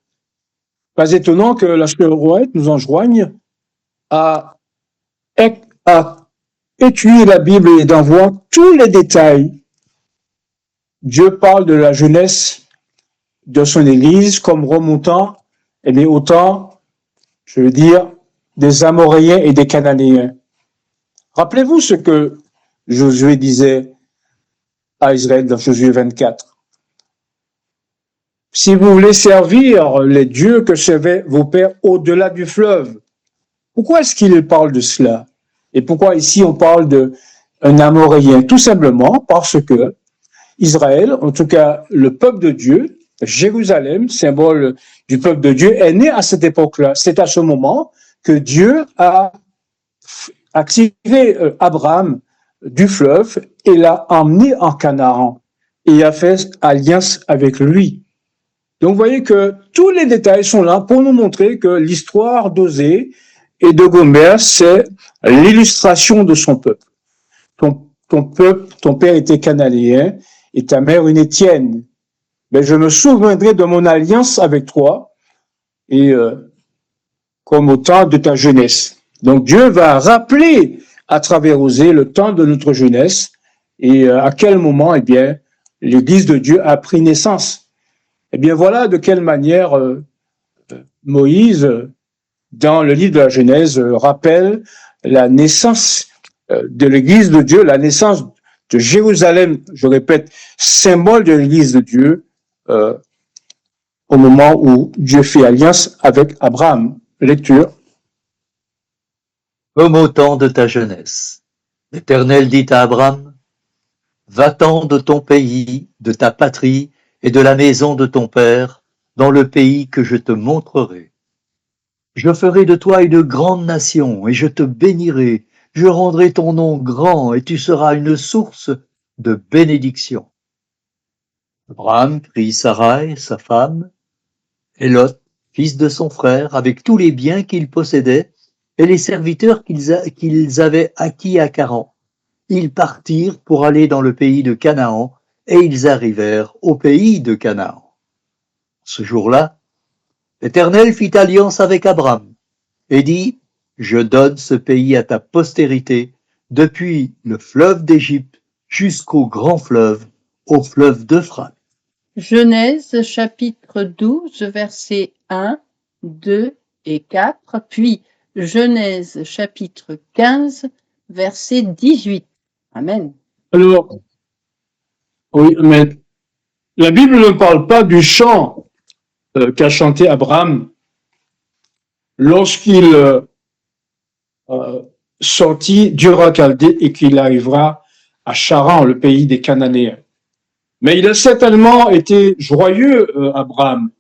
Pas étonnant que la sœur Rouette nous enjoigne à étudier la Bible et d'en voir tous les détails. Dieu parle de la jeunesse de son Église comme remontant, eh bien, autant, je veux dire, des Amoréens et des Cananéens. Rappelez-vous ce que Josué disait à Israël dans Josué 24. Si vous voulez servir les dieux que servaient vos pères au-delà du fleuve, pourquoi est-ce qu'il parle de cela? Et pourquoi ici on parle d'un Amoréen? Tout simplement parce que Israël, en tout cas le peuple de Dieu, Jérusalem, symbole du peuple de Dieu, est né à cette époque-là. C'est à ce moment que Dieu a a tiré Abraham du fleuve et l'a emmené en Canaan et a fait alliance avec lui. Donc, vous voyez que tous les détails sont là pour nous montrer que l'histoire d'Osée et de Gomère, c'est l'illustration de son peuple. Ton peuple, ton père était cananéen et ta mère une Étienne. Mais je me souviendrai de mon alliance avec toi et comme au temps de ta jeunesse. Donc Dieu va rappeler à travers Osée le temps de notre jeunesse et à quel moment, eh bien, l'Église de Dieu a pris naissance. Eh bien, voilà de quelle manière Moïse, dans le livre de la Genèse, rappelle la naissance de l'Église de Dieu, la naissance de Jérusalem, je répète, symbole de l'Église de Dieu, au moment où Dieu fait alliance avec Abraham. Lecture. Comme au temps de ta jeunesse. L'Éternel dit à Abraham, va-t'en de ton pays, de ta patrie et de la maison de ton père, dans le pays que je te montrerai. Je ferai de toi une grande nation et je te bénirai. Je rendrai ton nom grand et tu seras une source de bénédiction. Abraham prit Sarai, sa femme, et Lot, fils de son frère, avec tous les biens qu'il possédait et les serviteurs qu'ils avaient acquis à Charan. Ils partirent pour aller dans le pays de Canaan et ils arrivèrent au pays de Canaan. Ce jour-là, l'Éternel fit alliance avec Abraham et dit, je donne ce pays à ta postérité depuis le fleuve d'Égypte jusqu'au grand fleuve, au fleuve d'Euphrate. Genèse chapitre 12, versets 1, 2 et 4, puis Genèse chapitre 15, verset 18. Amen. Alors, oui, mais la Bible ne parle pas du chant qu'a chanté Abraham lorsqu'il sortit d'Ur-Chaldée et qu'il arrivera à Charan, le pays des Cananéens. Mais il a certainement été joyeux, Abraham,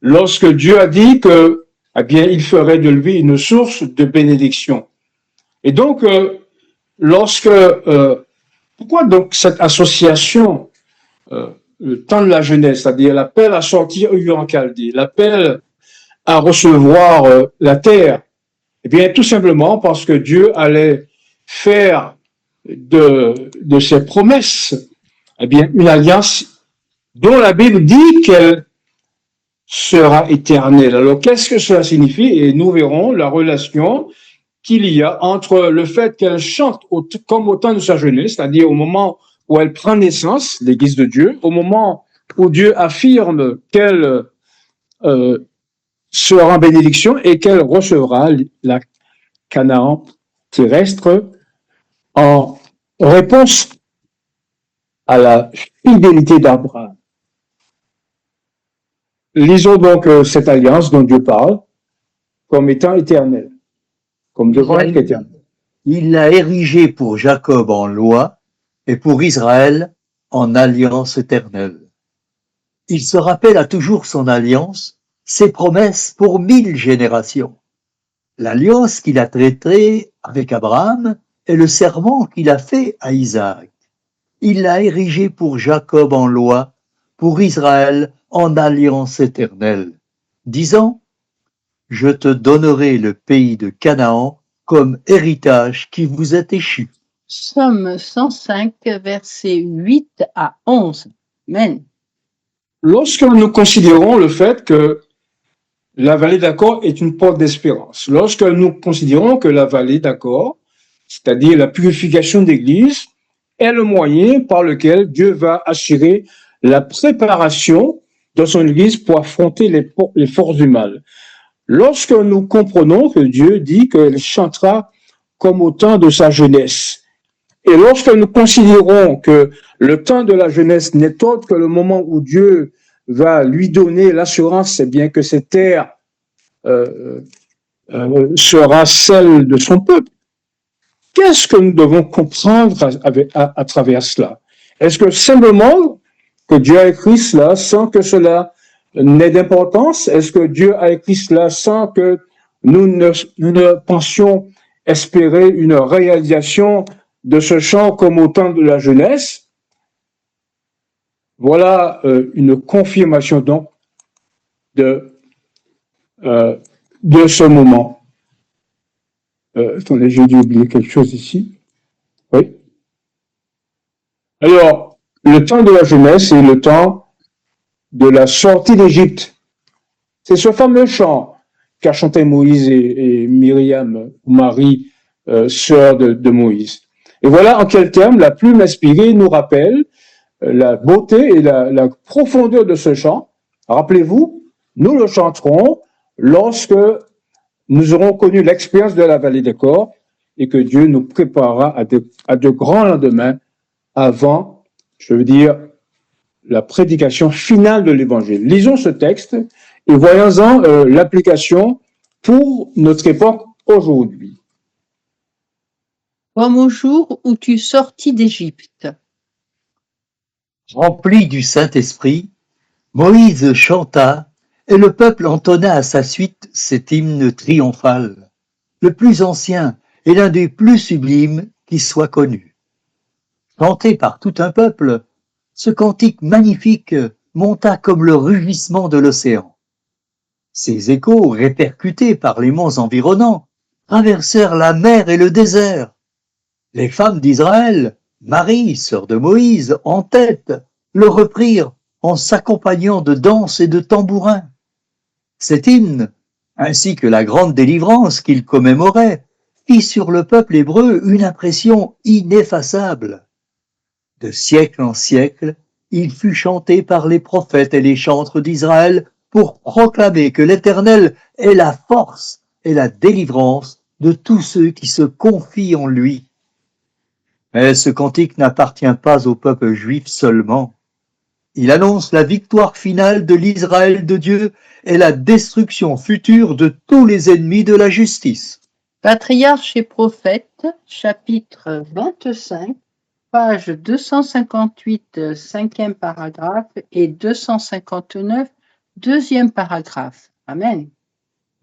lorsque Dieu a dit que, eh bien, il ferait de lui une source de bénédiction. Et donc, pourquoi donc cette association, le temps de la jeunesse, c'est-à-dire l'appel à sortir Ur-Chaldée, l'appel à recevoir la terre? Eh bien, tout simplement parce que Dieu allait faire de ses promesses, eh bien, une alliance dont la Bible dit qu'elle sera éternelle. Alors, qu'est-ce que cela signifie? Et nous verrons la relation qu'il y a entre le fait qu'elle chante comme au temps de sa jeunesse, c'est-à-dire au moment où elle prend naissance, l'Église de Dieu, au moment où Dieu affirme qu'elle sera en bénédiction et qu'elle recevra la Canaan terrestre en réponse à la fidélité d'Abraham. Lisons donc cette alliance dont Dieu parle comme étant éternelle, comme devant être éternelle. Il l'a érigée pour Jacob en loi et pour Israël en alliance éternelle. Il se rappelle à toujours son alliance, ses promesses pour 1000 générations. L'alliance qu'il a traitée avec Abraham est le serment qu'il a fait à Isaac. Il l'a érigée pour Jacob en loi, pour Israël en alliance éternelle, disant « Je te donnerai le pays de Canaan comme héritage qui vous est échu. » Psaume 105, versets 8 à 11. Amen. Lorsque nous considérons le fait que la vallée d'Accord est une porte d'espérance, lorsque nous considérons que la vallée d'Accord, c'est-à-dire la purification d'Église, est le moyen par lequel Dieu va assurer la préparation de son Église pour affronter les forces du mal. Lorsque nous comprenons que Dieu dit qu'elle chantera comme au temps de sa jeunesse, et lorsque nous considérons que le temps de la jeunesse n'est autre que le moment où Dieu va lui donner l'assurance, c'est bien que cette terre sera celle de son peuple. Qu'est-ce que nous devons comprendre à travers cela? Est-ce que simplement que Dieu a écrit cela sans que cela n'ait d'importance? Est-ce que Dieu a écrit cela sans que nous ne pensions espérer une réalisation de ce chant comme au temps de la jeunesse. Voilà une confirmation donc de ce moment. Attendez, j'ai dû oublier quelque chose ici. Oui. Alors, le temps de la jeunesse est le temps de la sortie d'Égypte. C'est ce fameux chant qu'a chanté Moïse et Myriam, Marie, sœur de Moïse. Et voilà en quels termes la plume inspirée nous rappelle la beauté et la profondeur de ce chant. Rappelez-vous, nous le chanterons lorsque nous aurons connu l'expérience de la vallée des corps et que Dieu nous préparera à de grands lendemains avant, je veux dire, la prédication finale de l'Évangile. Lisons ce texte et voyons-en l'application pour notre époque aujourd'hui. Comme au jour où tu sortis d'Égypte. Rempli du Saint-Esprit, Moïse chanta et le peuple entonna à sa suite cet hymne triomphal, le plus ancien et l'un des plus sublimes qui soit connu. Chanté par tout un peuple, ce cantique magnifique monta comme le rugissement de l'océan. Ses échos, répercutés par les monts environnants, traversèrent la mer et le désert. Les femmes d'Israël, Marie, sœur de Moïse, en tête, le reprirent en s'accompagnant de danses et de tambourins. Cet hymne, ainsi que la grande délivrance qu'il commémorait, fit sur le peuple hébreu une impression ineffaçable. De siècle en siècle, il fut chanté par les prophètes et les chantres d'Israël pour proclamer que l'Éternel est la force et la délivrance de tous ceux qui se confient en lui. Mais ce cantique n'appartient pas au peuple juif seulement. Il annonce la victoire finale de l'Israël de Dieu et la destruction future de tous les ennemis de la justice. Patriarches et prophètes, chapitre 25, page 258, cinquième paragraphe, et 259, deuxième paragraphe. Amen.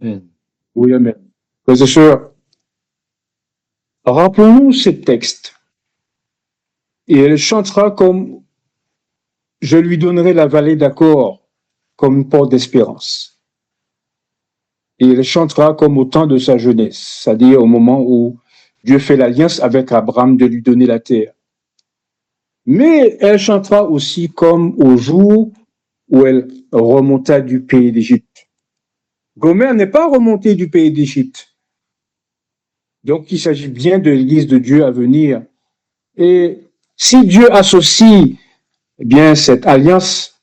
Oui, amen. Frères et sœurs, rappelons-nous ces textes. Et elle chantera comme je lui donnerai la vallée d'accord comme une porte d'espérance. Et elle chantera comme au temps de sa jeunesse, c'est-à-dire au moment où Dieu fait l'alliance avec Abraham de lui donner la terre. Mais elle chantera aussi comme au jour où elle remonta du pays d'Égypte. Gomère n'est pas remontée du pays d'Égypte. Donc il s'agit bien de l'Église de Dieu à venir. Et si Dieu associe bien cette alliance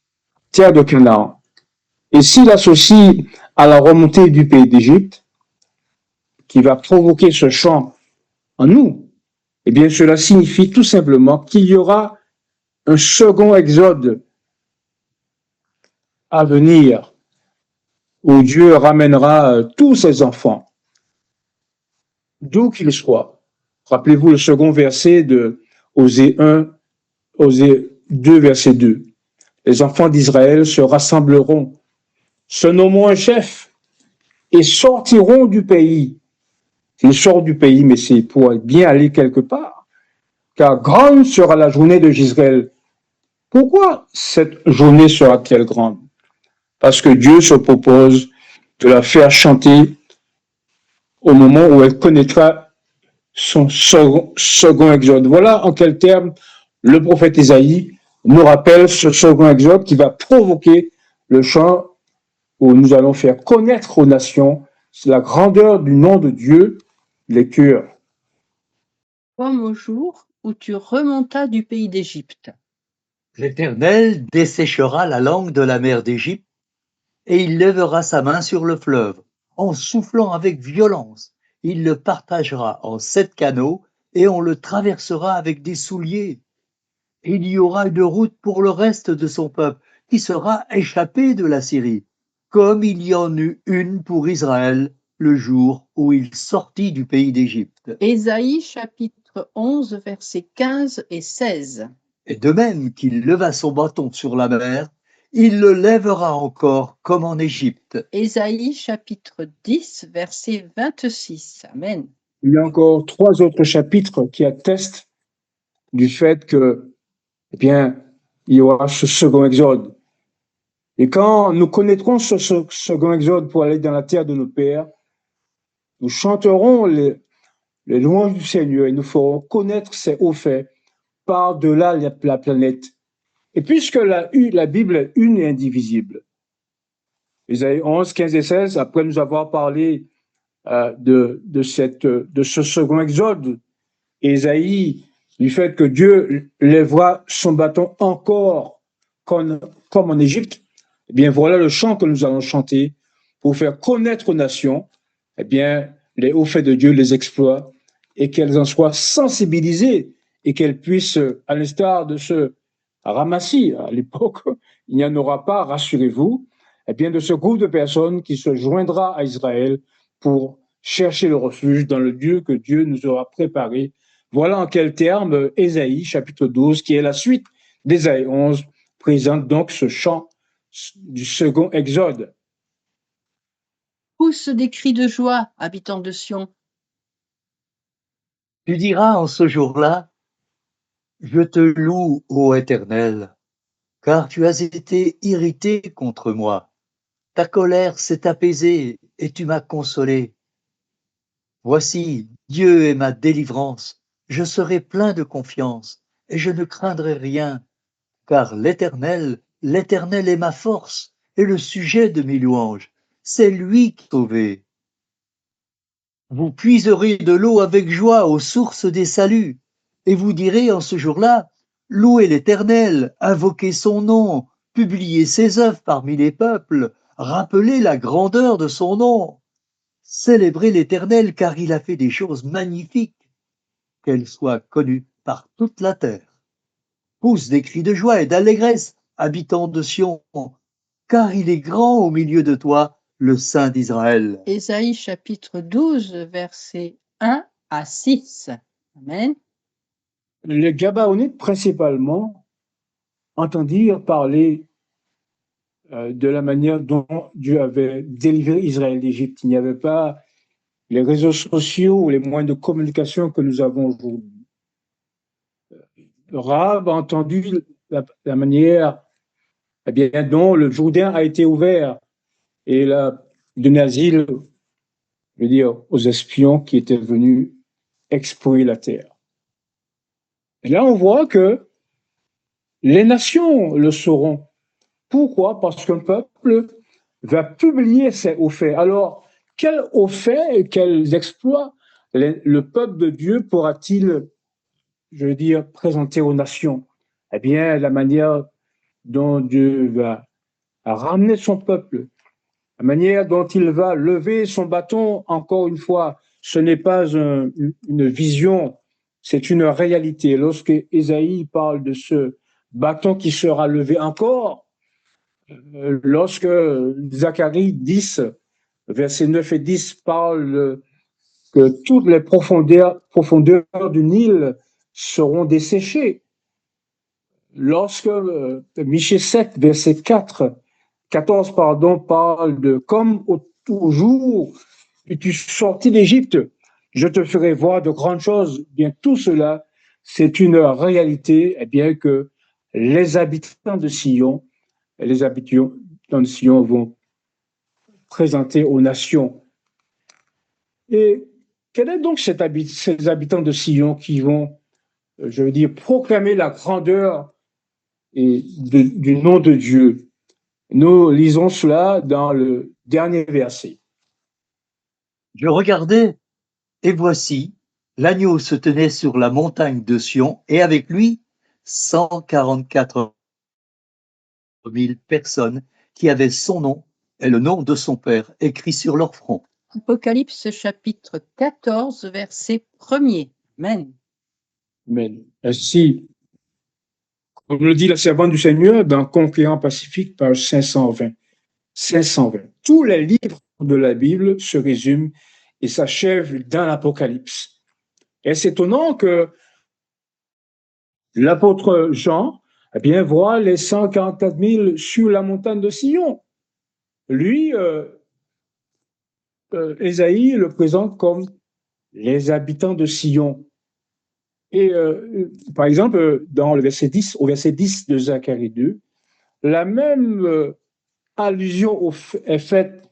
terre de Canaan, et s'il associe à la remontée du pays d'Égypte, qui va provoquer ce chant en nous, eh bien cela signifie tout simplement qu'il y aura un second exode à venir, où Dieu ramènera tous ses enfants, d'où qu'ils soient. Rappelez-vous le second verset de Osée 1, Osée 2, verset 2. Les enfants d'Israël se rassembleront, se nommeront un chef et sortiront du pays. Ils sortent du pays, mais c'est pour bien aller quelque part. Car grande sera la journée de Gisraël. Pourquoi cette journée sera-t-elle grande? Parce que Dieu se propose de la faire chanter au moment où elle connaîtra son second exode. Voilà en quels termes le prophète Isaïe nous rappelle ce second exode qui va provoquer le chant où nous allons faire connaître aux nations la grandeur du nom de Dieu, lecture. Comme au jour où tu remontas du pays d'Égypte. L'Éternel desséchera la langue de la mer d'Égypte, et il lèvera sa main sur le fleuve, en soufflant avec violence. Il le partagera en 7 canaux, et on le traversera avec des souliers. Il y aura une route pour le reste de son peuple, qui sera échappé de la Syrie, comme il y en eut une pour Israël le jour où il sortit du pays d'Égypte. Ésaïe chapitre 11, versets 15 et 16. Et de même qu'il leva son bâton sur la mer, il le lèvera encore comme en Égypte. Ésaïe chapitre 10, verset 26. Amen. il y a encore 3 autres chapitres qui attestent du fait que, eh bien, il y aura ce second exode. Et quand nous connaîtrons ce second exode pour aller dans la terre de nos pères, nous chanterons les louanges du Seigneur et nous ferons connaître ses hauts faits par-delà la planète. Et puisque la Bible est une et indivisible, Ésaïe 11, 15 et 16, après nous avoir parlé de ce second exode, Ésaïe, du fait que Dieu lèvera son bâton encore comme en Égypte, eh bien voilà le chant que nous allons chanter pour faire connaître aux nations, eh bien, les hauts faits de Dieu, les exploits, et qu'elles en soient sensibilisées et qu'elles puissent, à l'instar de ce Ramassi, à l'époque, il n'y en aura pas, rassurez-vous, eh bien, de ce groupe de personnes qui se joindra à Israël pour chercher le refuge dans le Dieu que Dieu nous aura préparé. Voilà en quels termes Ésaïe, chapitre 12, qui est la suite d'Ésaïe 11, présente donc ce chant du second exode. Pousse des cris de joie, habitants de Sion. Tu diras en ce jour-là, je te loue, ô Éternel, car tu as été irrité contre moi. Ta colère s'est apaisée et tu m'as consolé. Voici, Dieu est ma délivrance. Je serai plein de confiance et je ne craindrai rien, car l'Éternel est ma force et le sujet de mes louanges. C'est lui qui m'a sauvé. Vous puiserez de l'eau avec joie aux sources des saluts, et vous direz en ce jour-là, louez l'Éternel, invoquez son nom, publiez ses œuvres parmi les peuples, rappelez la grandeur de son nom. Célébrez l'Éternel car il a fait des choses magnifiques, qu'elles soient connues par toute la terre. Pousse des cris de joie et d'allégresse, habitants de Sion, car il est grand au milieu de toi, le Saint d'Israël. Ésaïe chapitre 12, versets 1 à 6. Amen. Les Gabaonites, principalement, entendirent parler de la manière dont Dieu avait délivré Israël d'Égypte. Il n'y avait pas les réseaux sociaux ou les moyens de communication que nous avons aujourd'hui. Rahab a entendu la manière eh bien, dont le Jourdain a été ouvert et il a donné asile, je veux dire, aux espions qui étaient venus explorer la terre. Et là, on voit que les nations le sauront. Pourquoi? Parce qu'un peuple va publier ses hauts faits. Alors, quels hauts faits et quels exploits le peuple de Dieu pourra-t-il, je veux dire, présenter aux nations? Eh bien, la manière dont Dieu va ramener son peuple, la manière dont il va lever son bâton, encore une fois, ce n'est pas une vision, c'est une réalité. Lorsque Ésaïe parle de ce bâton qui sera levé encore, lorsque Zacharie 10, versets 9 et 10 parle que toutes les profondeurs du Nil seront desséchées, lorsque Michée 7, verset 14 pardon, parle de comme au jour où tu sortis d'Égypte, je te ferai voir de grandes choses. Bien, tout cela, c'est une réalité, et bien que les habitants de Sion, les habitants de Sion vont présenter aux nations. Et quels sont donc ces habitants de Sion qui vont, je veux dire, proclamer la grandeur du nom de Dieu? Nous lisons cela dans le dernier verset. Je regardais, et voici, l'agneau se tenait sur la montagne de Sion, et avec lui 144 000 personnes qui avaient son nom et le nom de son Père écrit sur leur front. Apocalypse chapitre 14, verset 1er. Amen. Amen. Ainsi, comme le dit la servante du Seigneur dans Conquérant Pacifique, page 520. 520. Tous les livres de la Bible se résument et s'achèvent dans l'Apocalypse. Et c'est étonnant que l'apôtre Jean, eh bien, voit les 144 000 sur la montagne de Sion. Lui, Ésaïe le présente comme les habitants de Sion. Et par exemple, dans le verset 10, au verset 10 de Zacharie 2, la même allusion est faite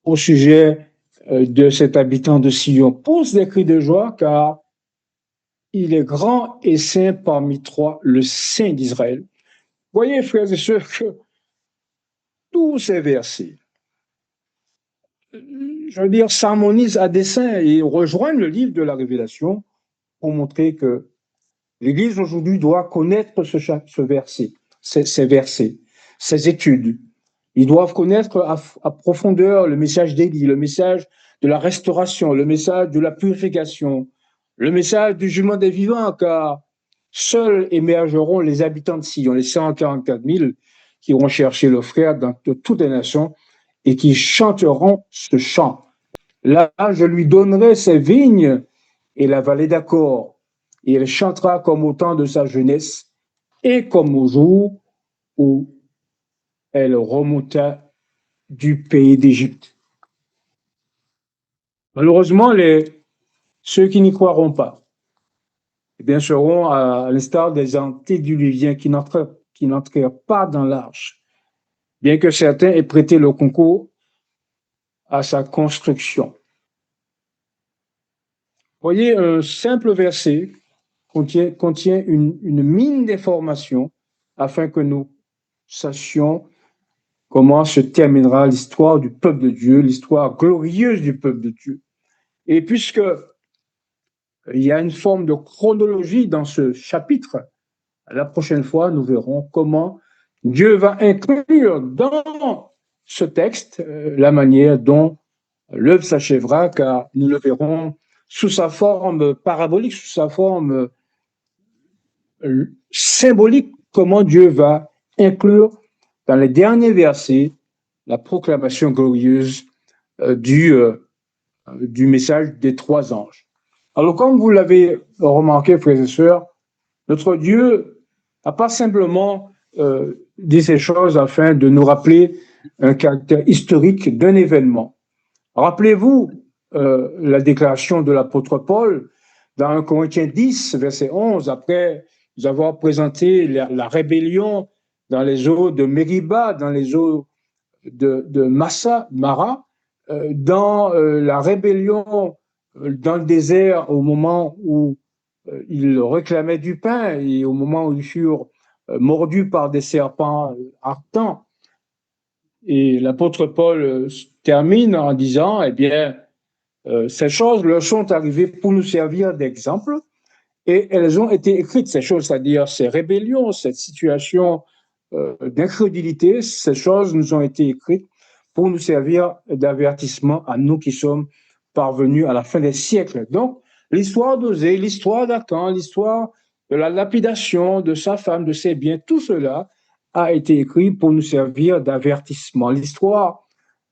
au sujet de cet habitant de Sion. Pousse des cris de joie car il est grand et saint parmi toi, le Saint d'Israël. Voyez, frères et sœurs, que tous ces versets, je veux dire, s'harmonisent à dessein et rejoignent le livre de la Révélation pour montrer que l'Église aujourd'hui doit connaître ce verset, ces versets, ces études. Ils doivent connaître à profondeur le message d'Élie, le message de la restauration, le message de la purification, le message du jugement des vivants, car seuls émergeront les habitants de Sion, les 144 000 qui iront chercher le frère dans toutes les nations et qui chanteront ce chant. Là, je lui donnerai ses vignes et la vallée d'Accor, et elle chantera comme au temps de sa jeunesse et comme au jour où elle remonta du pays d'Égypte. Malheureusement, ceux qui n'y croiront pas, eh bien, seront à l'instar des antédiluviens qui n'entrèrent pas dans l'arche, bien que certains aient prêté le concours à sa construction. Voyez, un simple verset contient une mine d'informations afin que nous sachions comment se terminera l'histoire du peuple de Dieu, l'histoire glorieuse du peuple de Dieu. Et puisque il y a une forme de chronologie dans ce chapitre, la prochaine fois, nous verrons comment Dieu va inclure dans ce texte la manière dont l'œuvre s'achèvera, car nous le verrons sous sa forme parabolique, sous sa forme symbolique, comment Dieu va inclure dans les derniers versets la proclamation glorieuse du message des trois anges. Alors, comme vous l'avez remarqué, frères et sœurs, notre Dieu n'a pas simplement dit ces choses afin de nous rappeler un caractère historique d'un événement. Rappelez-vous la déclaration de l'apôtre Paul dans 1 Corinthiens 10, verset 11, après nous avoir présenté la rébellion dans les eaux de Mériba, dans les eaux de Mara, dans la rébellion dans le désert au moment où ils réclamaient du pain et au moment où ils furent mordus par des serpents ardents. Et l'apôtre Paul termine en disant, eh bien, ces choses leur sont arrivées pour nous servir d'exemple et elles ont été écrites, ces choses, c'est-à-dire ces rébellions, cette situation d'incrédulité, ces choses nous ont été écrites pour nous servir d'avertissement à nous qui sommes parvenus à la fin des siècles. Donc, l'histoire d'Osée, l'histoire d'Akan, l'histoire de la lapidation de sa femme, de ses biens, tout cela a été écrit pour nous servir d'avertissement. L'histoire,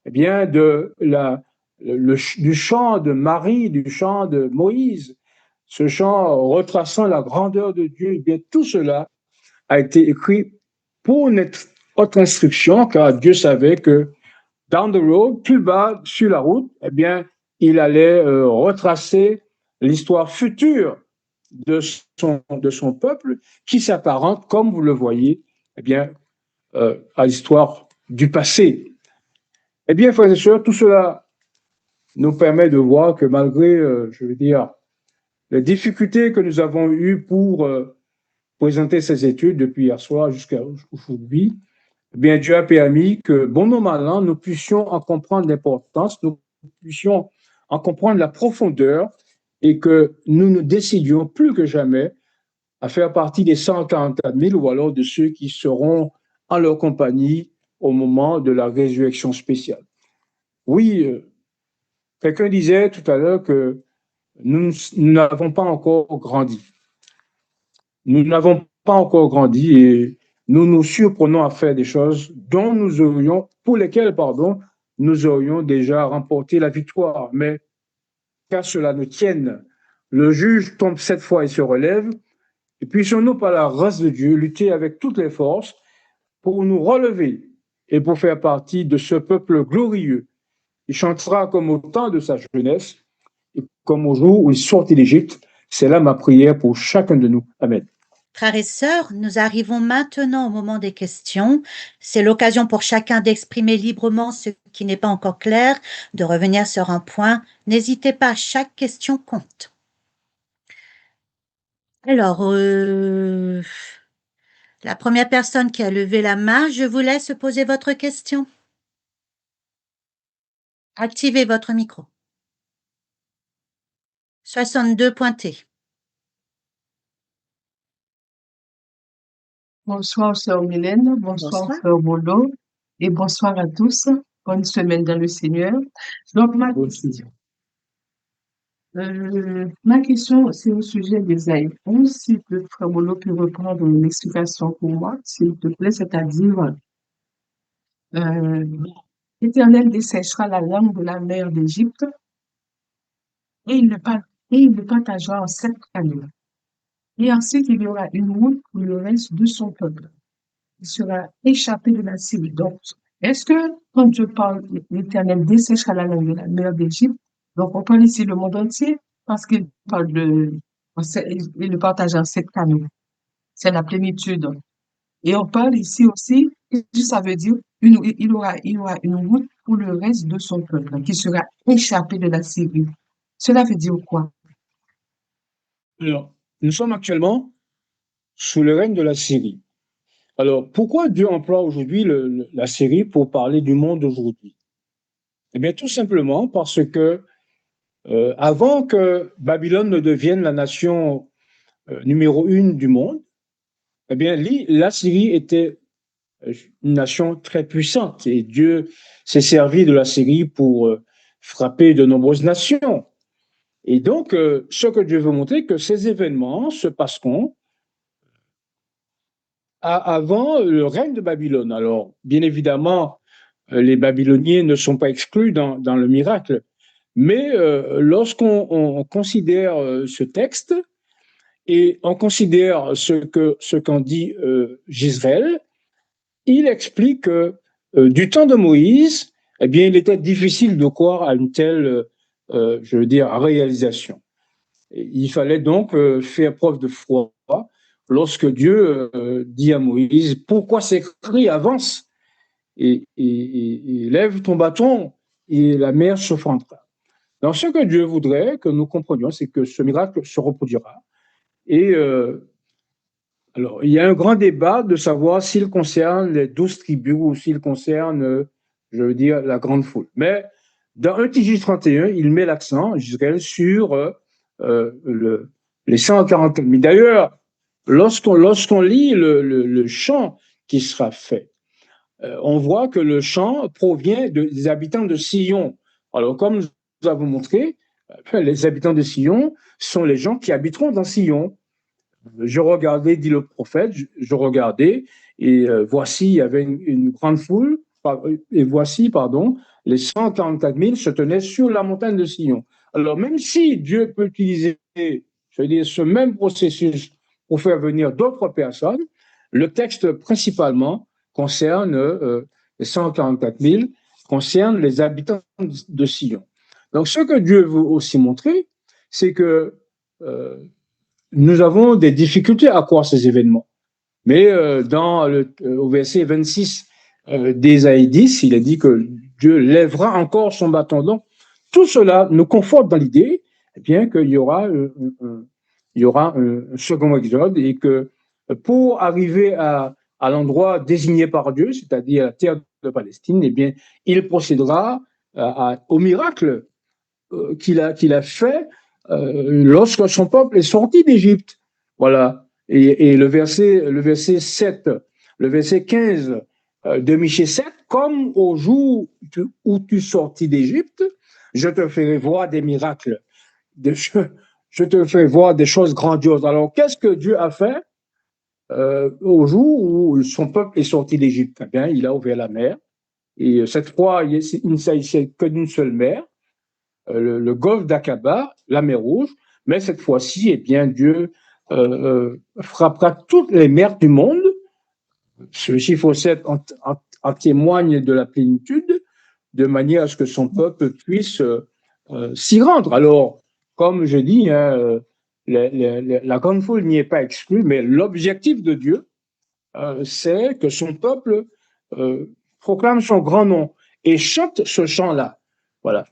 eh bien, du chant de Marie, du chant de Moïse, ce chant retraçant la grandeur de Dieu, eh bien, tout cela a été écrit pour notre instruction, car Dieu savait que down the road, plus bas sur la route, eh bien, il allait retracer l'histoire future de son peuple qui s'apparente, comme vous le voyez, eh bien, à l'histoire du passé. Eh bien, frères et sœurs, tout cela nous permet de voir que malgré, je veux dire, les difficultés que nous avons eues pour présenter ces études depuis hier soir jusqu'à aujourd'hui, eh bien, Dieu a permis que, bon an, mal an, nous puissions en comprendre l'importance, nous puissions en comprendre la profondeur et que nous nous décidions plus que jamais à faire partie des 144 000 ou alors de ceux qui seront en leur compagnie au moment de la résurrection spéciale. Oui, quelqu'un disait tout à l'heure que nous n'avons pas encore grandi. Nous n'avons pas encore grandi et nous nous surprenons à faire des choses pour lesquelles, nous aurions déjà remporté la victoire. Mais qu'à cela ne tienne, le juge tombe 7 fois et se relève. Et puissions-nous, par la grâce de Dieu, lutter avec toutes les forces pour nous relever et pour faire partie de ce peuple glorieux. Il chantera comme au temps de sa jeunesse comme au jour où ils sortent d'Égypte. C'est là ma prière pour chacun de nous. Amen. Frères et sœurs, nous arrivons maintenant au moment des questions. C'est l'occasion pour chacun d'exprimer librement ce qui n'est pas encore clair, de revenir sur un point. N'hésitez pas, chaque question compte. Alors, la première personne qui a levé la main, je vous laisse poser votre question. Activez votre micro. 62 pointés. Bonsoir, sœur Mylène. Bonsoir, sœur Bondo. Et bonsoir à tous. Bonne semaine dans le Seigneur. Donc, ma question, c'est au sujet d'Ésaïe 11. Si le frère Bondo peut reprendre une explication pour moi, s'il te plaît, c'est-à-dire, l'Éternel desséchera la langue de la mer d'Égypte et il le partagera en 7 canaux. Et ensuite, il y aura une route pour le reste de son peuple. Il sera échappé de la Syrie. Donc, est-ce que quand je parle, l'Éternel desséchera la langue de la mer d'Égypte, donc on parle ici le monde entier, parce qu'il parle il le partage en 7 canaux. C'est la plénitude. Et on parle ici aussi, ça veut dire, il aura une route pour le reste de son peuple, qui sera échappé de la Syrie. Cela veut dire quoi? Alors, nous sommes actuellement sous le règne de la Syrie. Alors, pourquoi Dieu emploie aujourd'hui la Syrie pour parler du monde d'aujourd'hui? Eh bien, tout simplement parce que avant que Babylone ne devienne la nation numéro 1 du monde, eh bien, la Syrie était une nation très puissante et Dieu s'est servi de la Syrie pour frapper de nombreuses nations. Et donc, ce que Dieu veut montrer, que ces événements se passeront avant le règne de Babylone. Alors, bien évidemment, les Babyloniens ne sont pas exclus dans le miracle, mais lorsqu'on considère ce texte et on considère ce qu'en dit Gisraël, il explique que du temps de Moïse, eh bien, il était difficile de croire à une telle, je veux dire, réalisation. Il fallait donc faire preuve de foi lorsque Dieu dit à Moïse, pourquoi ces cris avancent et lève ton bâton et la mer se fendra. Donc, ce que Dieu voudrait que nous comprenions, c'est que ce miracle se reproduira. Et alors, il y a un grand débat de savoir s'il concerne les 12 tribus ou s'il concerne, je veux dire, la grande foule. Mais dans 1 Tigis 31, il met l'accent, Israël, sur les 140 000. D'ailleurs, lorsqu'on lit le chant qui sera fait, on voit que le chant provient des habitants de Sion. Alors, comme nous avons montré, les habitants de Sion sont les gens qui habiteront dans Sion. Je regardais, dit le prophète, je regardais, et voici, il y avait une grande foule, et voici, les 144 000 se tenaient sur la montagne de Sion. Alors, même si Dieu peut utiliser, je veux dire, ce même processus pour faire venir d'autres personnes, le texte principalement concerne les 144 000, concerne les habitants de Sion. Donc, ce que Dieu veut aussi montrer, c'est que nous avons des difficultés à croire ces événements. Mais au verset 26 d'Ésaïe 10, il est dit que Dieu lèvera encore son bâton. Donc, tout cela nous conforte dans l'idée bien qu'il y aura un second exode et que pour arriver à l'endroit désigné par Dieu, c'est-à-dire la terre de Palestine, eh bien, il procédera au miracle qu'il a fait lorsque son peuple est sorti d'Égypte. Voilà. Et le verset 7, le verset 15 de Michée 7, comme au jour où tu sortis d'Égypte, je te ferai voir des miracles. Je te ferai voir des choses grandioses. Alors, qu'est-ce que Dieu a fait au jour où son peuple est sorti d'Égypte? Eh bien, il a ouvert la mer. Et cette fois, il ne s'agissait que d'une seule mer, le golfe d'Aqaba, la mer Rouge. Mais cette fois-ci, eh bien, Dieu frappera toutes les mers du monde. Ce chiffre 7 en témoigne de la plénitude, de manière à ce que son peuple puisse s'y rendre. Alors, comme je dis, hein, la grande foule n'y est pas exclue, mais l'objectif de Dieu, c'est que son peuple proclame son grand nom et chante ce chant-là. Voilà.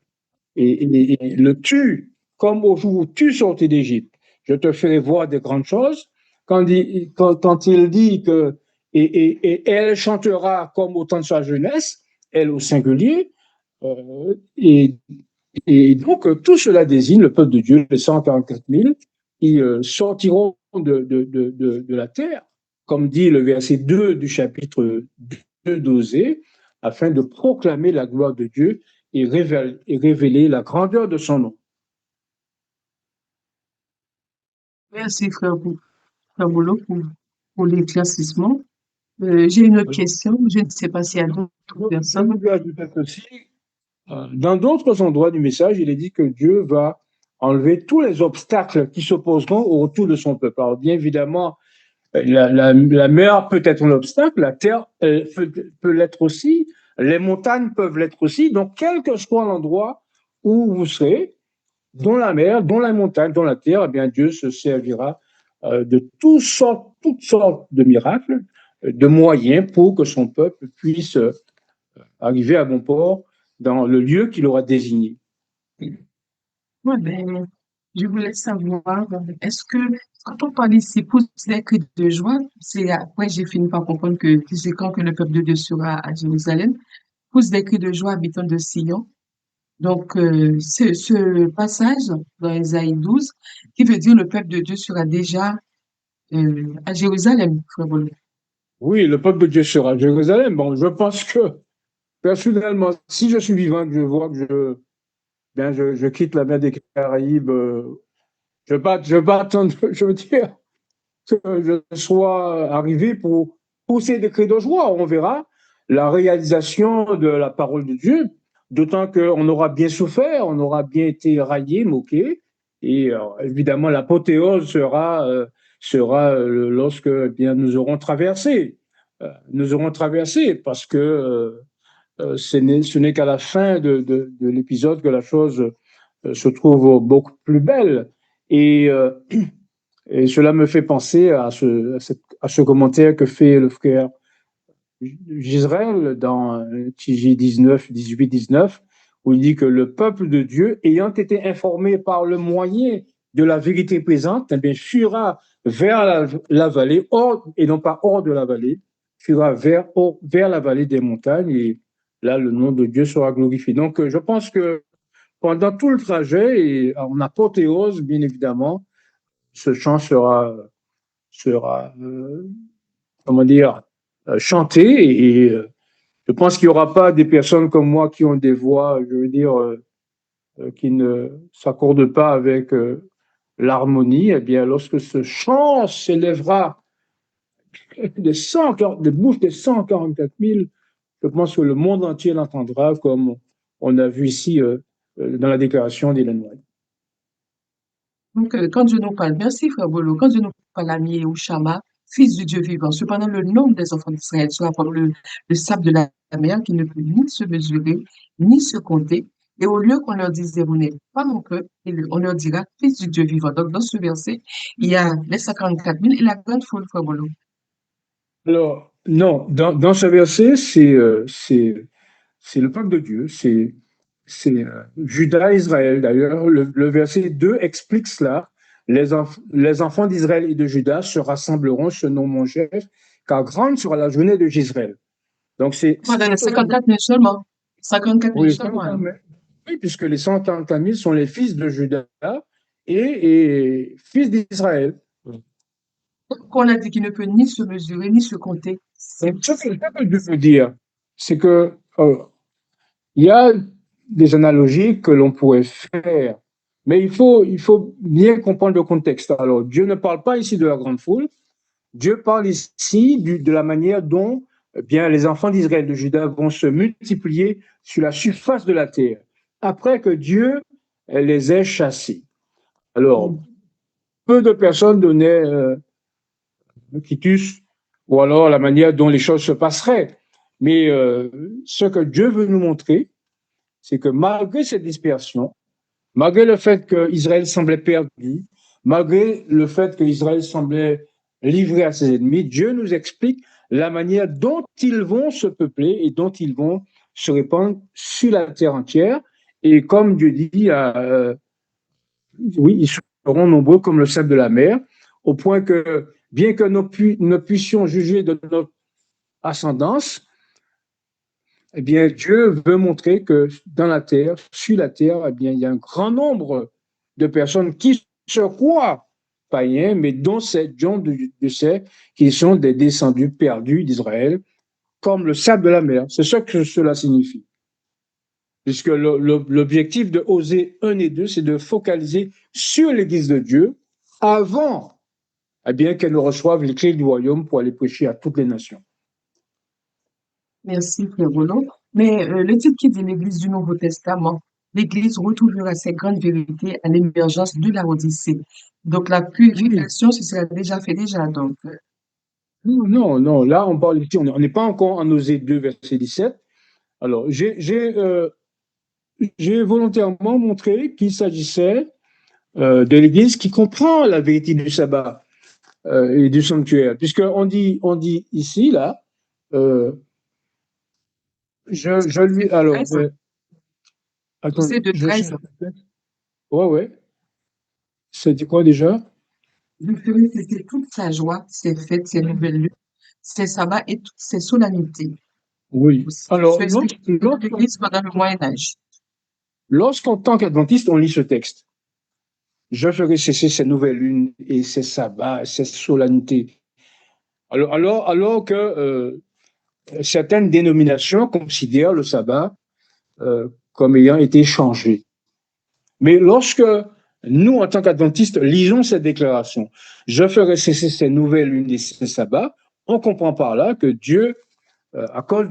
Et le tue, comme au jour où tu sortais d'Égypte. Je te ferai voir des grandes choses. Quand il dit que et elle chantera comme au temps de sa jeunesse, elle au singulier, euh, et, et donc tout cela désigne le peuple de Dieu, les 144 000, qui sortiront de la terre, comme dit le verset 2 du chapitre 2 d'Osée, afin de proclamer la gloire de Dieu et révéler la grandeur de son nom. Merci, frère Boulot, pour l'éclaircissement. J'ai une autre question. Je ne sais pas s'il y a d'autres Je personnes. voudrais ajouter ceci. Dans d'autres endroits du message, il est dit que Dieu va enlever tous les obstacles qui s'opposeront au retour de son peuple. Alors, bien évidemment, la mer peut être un obstacle, la terre peut l'être aussi, les montagnes peuvent l'être aussi. Donc, quel que soit l'endroit où vous serez, dans la mer, dans la montagne, dans la terre, eh bien, Dieu se servira de toutes sortes de miracles, de moyens pour que son peuple puisse arriver à bon port dans le lieu qu'il aura désigné. Ouais, ben, je voulais savoir, est-ce que quand on parle ici, pousse des cris de joie, c'est après j'ai fini par comprendre que c'est quand que le peuple de Dieu sera à Jérusalem, pousse des cris de joie habitants de Sion. Donc, ce passage dans Ésaïe 12, qui veut dire le peuple de Dieu sera déjà à Jérusalem, frère Bolo. Oui, le peuple de Dieu sera à Jérusalem. Bon, je pense que, personnellement, si je suis vivant, que je vois que je quitte la mer des Caraïbes, je vais pas attendre, je veux dire, que je sois arrivé pour pousser des cris de joie. On verra la réalisation de la parole de Dieu, d'autant qu'on aura bien souffert, on aura bien été raillé, moqué, et évidemment l'apothéose sera lorsque eh bien nous aurons traversé. Nous aurons traversé parce que ce n'est qu'à la fin de l'épisode que la chose se trouve beaucoup plus belle. Et et cela me fait penser à ce commentaire que fait le frère Gisraël dans TJ 19, 18, 19, où il dit que le peuple de Dieu, ayant été informé par le moyen de la vérité présente, eh bien, fuira vers la vallée, et non pas hors de la vallée, fuira vers la vallée des montagnes, et là, le nom de Dieu sera glorifié. Donc, je pense que pendant tout le trajet, et en apothéose, bien évidemment, ce chant sera comment dire, chanté. Et je pense qu'il n'y aura pas des personnes comme moi qui ont des voix, je veux dire, qui ne s'accordent pas avec l'harmonie. Eh bien, lorsque ce chant s'élèvera des bouches des 144 000, je pense que le monde entier l'entendra, comme on a vu ici dans la déclaration d'Ellen White. Donc, quand Dieu nous parle, merci frère Bolo, quand Dieu nous parle ami ou Shama, fils du Dieu vivant, cependant le nombre des enfants d'Israël sera comme le sable de la mer qui ne peut ni se mesurer, ni se compter. Et au lieu qu'on leur dise, vous n'êtes pas mon peuple, on leur dira, fils du Dieu vivant. Donc, dans ce verset, il y a les 54 000 et la grande foule, frère Bolo. Alors, non, dans ce verset, c'est le peuple de Dieu, c'est Judas et Israël. D'ailleurs, le verset 2 explique cela. Les enfants d'Israël et de Judas se rassembleront, ce nom mon chef, car grande sera la journée de Gisraël. Donc, Voilà, les 54 000 seulement. 54 000 oui, seulement. Hein. oui, puisque les 144 000 sont les fils de Judas et fils d'Israël. Qu'on a dit qu'il ne peut ni se mesurer, ni se compter. Donc, ce que Dieu veut dire, c'est que il y a des analogies que l'on pourrait faire, mais il faut bien comprendre le contexte. Alors, Dieu ne parle pas ici de la grande foule, Dieu parle ici de la manière dont eh bien, les enfants d'Israël, de Juda, vont se multiplier sur la surface de la terre, après que Dieu les ait chassés. Alors, peu de personnes donnaient quitus, ou alors la manière dont les choses se passeraient. Mais ce que Dieu veut nous montrer, c'est que malgré cette dispersion, Malgré le fait qu'Israël semblait perdu, malgré le fait qu'Israël semblait livré à ses ennemis, Dieu nous explique la manière dont ils vont se peupler et dont ils vont se répandre sur la terre entière. Et comme Dieu dit, oui, ils seront nombreux comme le sable de la mer, au point que, bien que nous puissions juger de notre ascendance, eh bien, Dieu veut montrer que dans la terre, sur la terre, eh bien, il y a un grand nombre de personnes qui se croient païens, mais dont John de sait qu'ils sont des descendus perdus d'Israël, comme le sable de la mer. C'est ce que cela signifie. Puisque l'objectif de Osée 1 et 2, c'est de focaliser sur l'Église de Dieu avant, eh bien, qu'elle ne reçoive les clés du royaume pour aller prêcher à toutes les nations. Merci, Frère Roland. Mais le titre qui dit l'Église du Nouveau Testament, l'Église retrouvera ses grandes vérités à l'émergence de la Odyssée. Donc, la purification, ce sera déjà fait déjà. Donc, Non, non, non. Là, on parle ici, on n'est pas encore en Osée 2, verset 17. Alors, j'ai volontairement montré qu'il s'agissait de l'Église qui comprend la vérité du sabbat et du sanctuaire. Puisqu'on dit ici, là, je lui. Alors, 13, attendez, c'est de je 13. Ouais, ouais. Ça dit quoi déjà? Je ferai cesser toute sa joie, ses fêtes, ses nouvelles lunes, ses sabbats et toutes ses solennités. Oui. Alors, Je explique l'Église pendant le Moyen-Âge. lorsqu'en tant qu'adventiste, on lit ce texte, je ferai cesser ces nouvelles lunes et ces sabbats, ces solennités. Alors que certaines dénominations considèrent le sabbat comme ayant été changé. Mais lorsque nous, en tant qu'adventistes, lisons cette déclaration, je ferai cesser ces nouvelles lunes et ces sabbats, on comprend par là que Dieu, à cause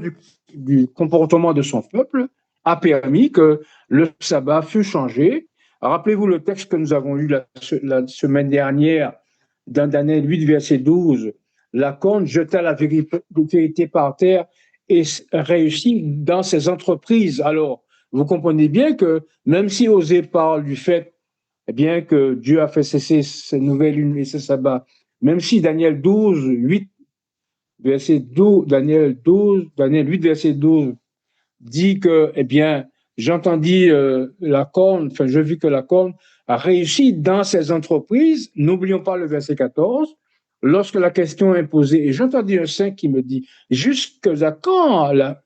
du comportement de son peuple, a permis que le sabbat fût changé. Rappelez-vous le texte que nous avons lu la semaine dernière dans Daniel 8, verset 12. La corne jeta la vérité par terre et réussit dans ses entreprises. Alors, vous comprenez bien que même si Osée parle du fait eh bien, que Dieu a fait cesser ces nouvelles lunes et ces sabbats, même si Daniel 12, 8, verset 12, Daniel 8, verset 12 dit que, eh bien, j'entendis la corne, enfin, je vis que la corne a réussi dans ses entreprises. N'oublions pas le verset 14. Lorsque la question est posée, et j'entendis un saint qui me dit, jusqu'à quand la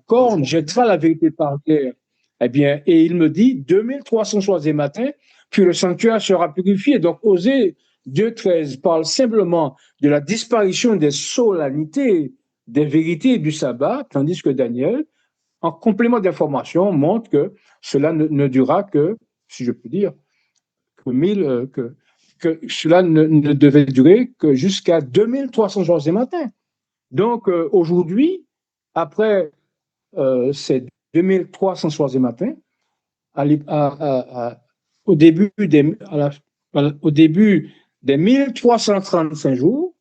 corne jettera la vérité par terre? Eh bien, et il me dit, 2300 soirs et matins, puis le sanctuaire sera purifié. Donc, Osée 2.13 parle simplement de la disparition des solennités, des vérités du sabbat, tandis que Daniel, en complément d'information, montre que cela ne durera que, si je peux dire, que cela ne devait durer que jusqu'à 2300 jours et matins. Donc, aujourd'hui, après ces 2300 soirs et matins, au début des 1335 jours,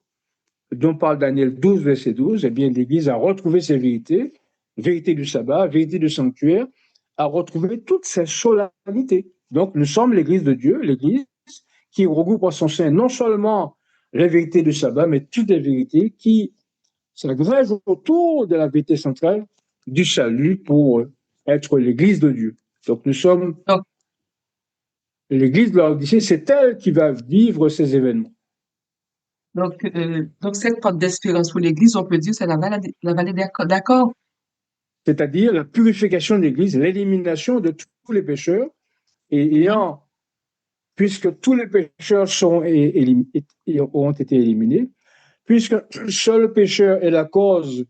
dont parle Daniel 12, verset 12, eh bien, l'Église a retrouvé ses vérités, vérité du sabbat, vérité du sanctuaire, a retrouvé toutes ses solennalités. Donc, nous sommes l'Église de Dieu, l'Église qui regroupe en son sein non seulement les vérités du sabbat, mais toutes les vérités qui s'agrègent autour de la vérité centrale du salut pour être l'Église de Dieu. Donc, nous sommes l'Église de la Odyssée, c'est elle qui va vivre ces événements. Donc cette porte d'espérance pour l'Église, on peut dire, c'est la vallée d'accord. C'est-à-dire la purification de l'Église, l'élimination de tous les pécheurs, et puisque tous les pécheurs auront été éliminés, puisque seul le pécheur est la cause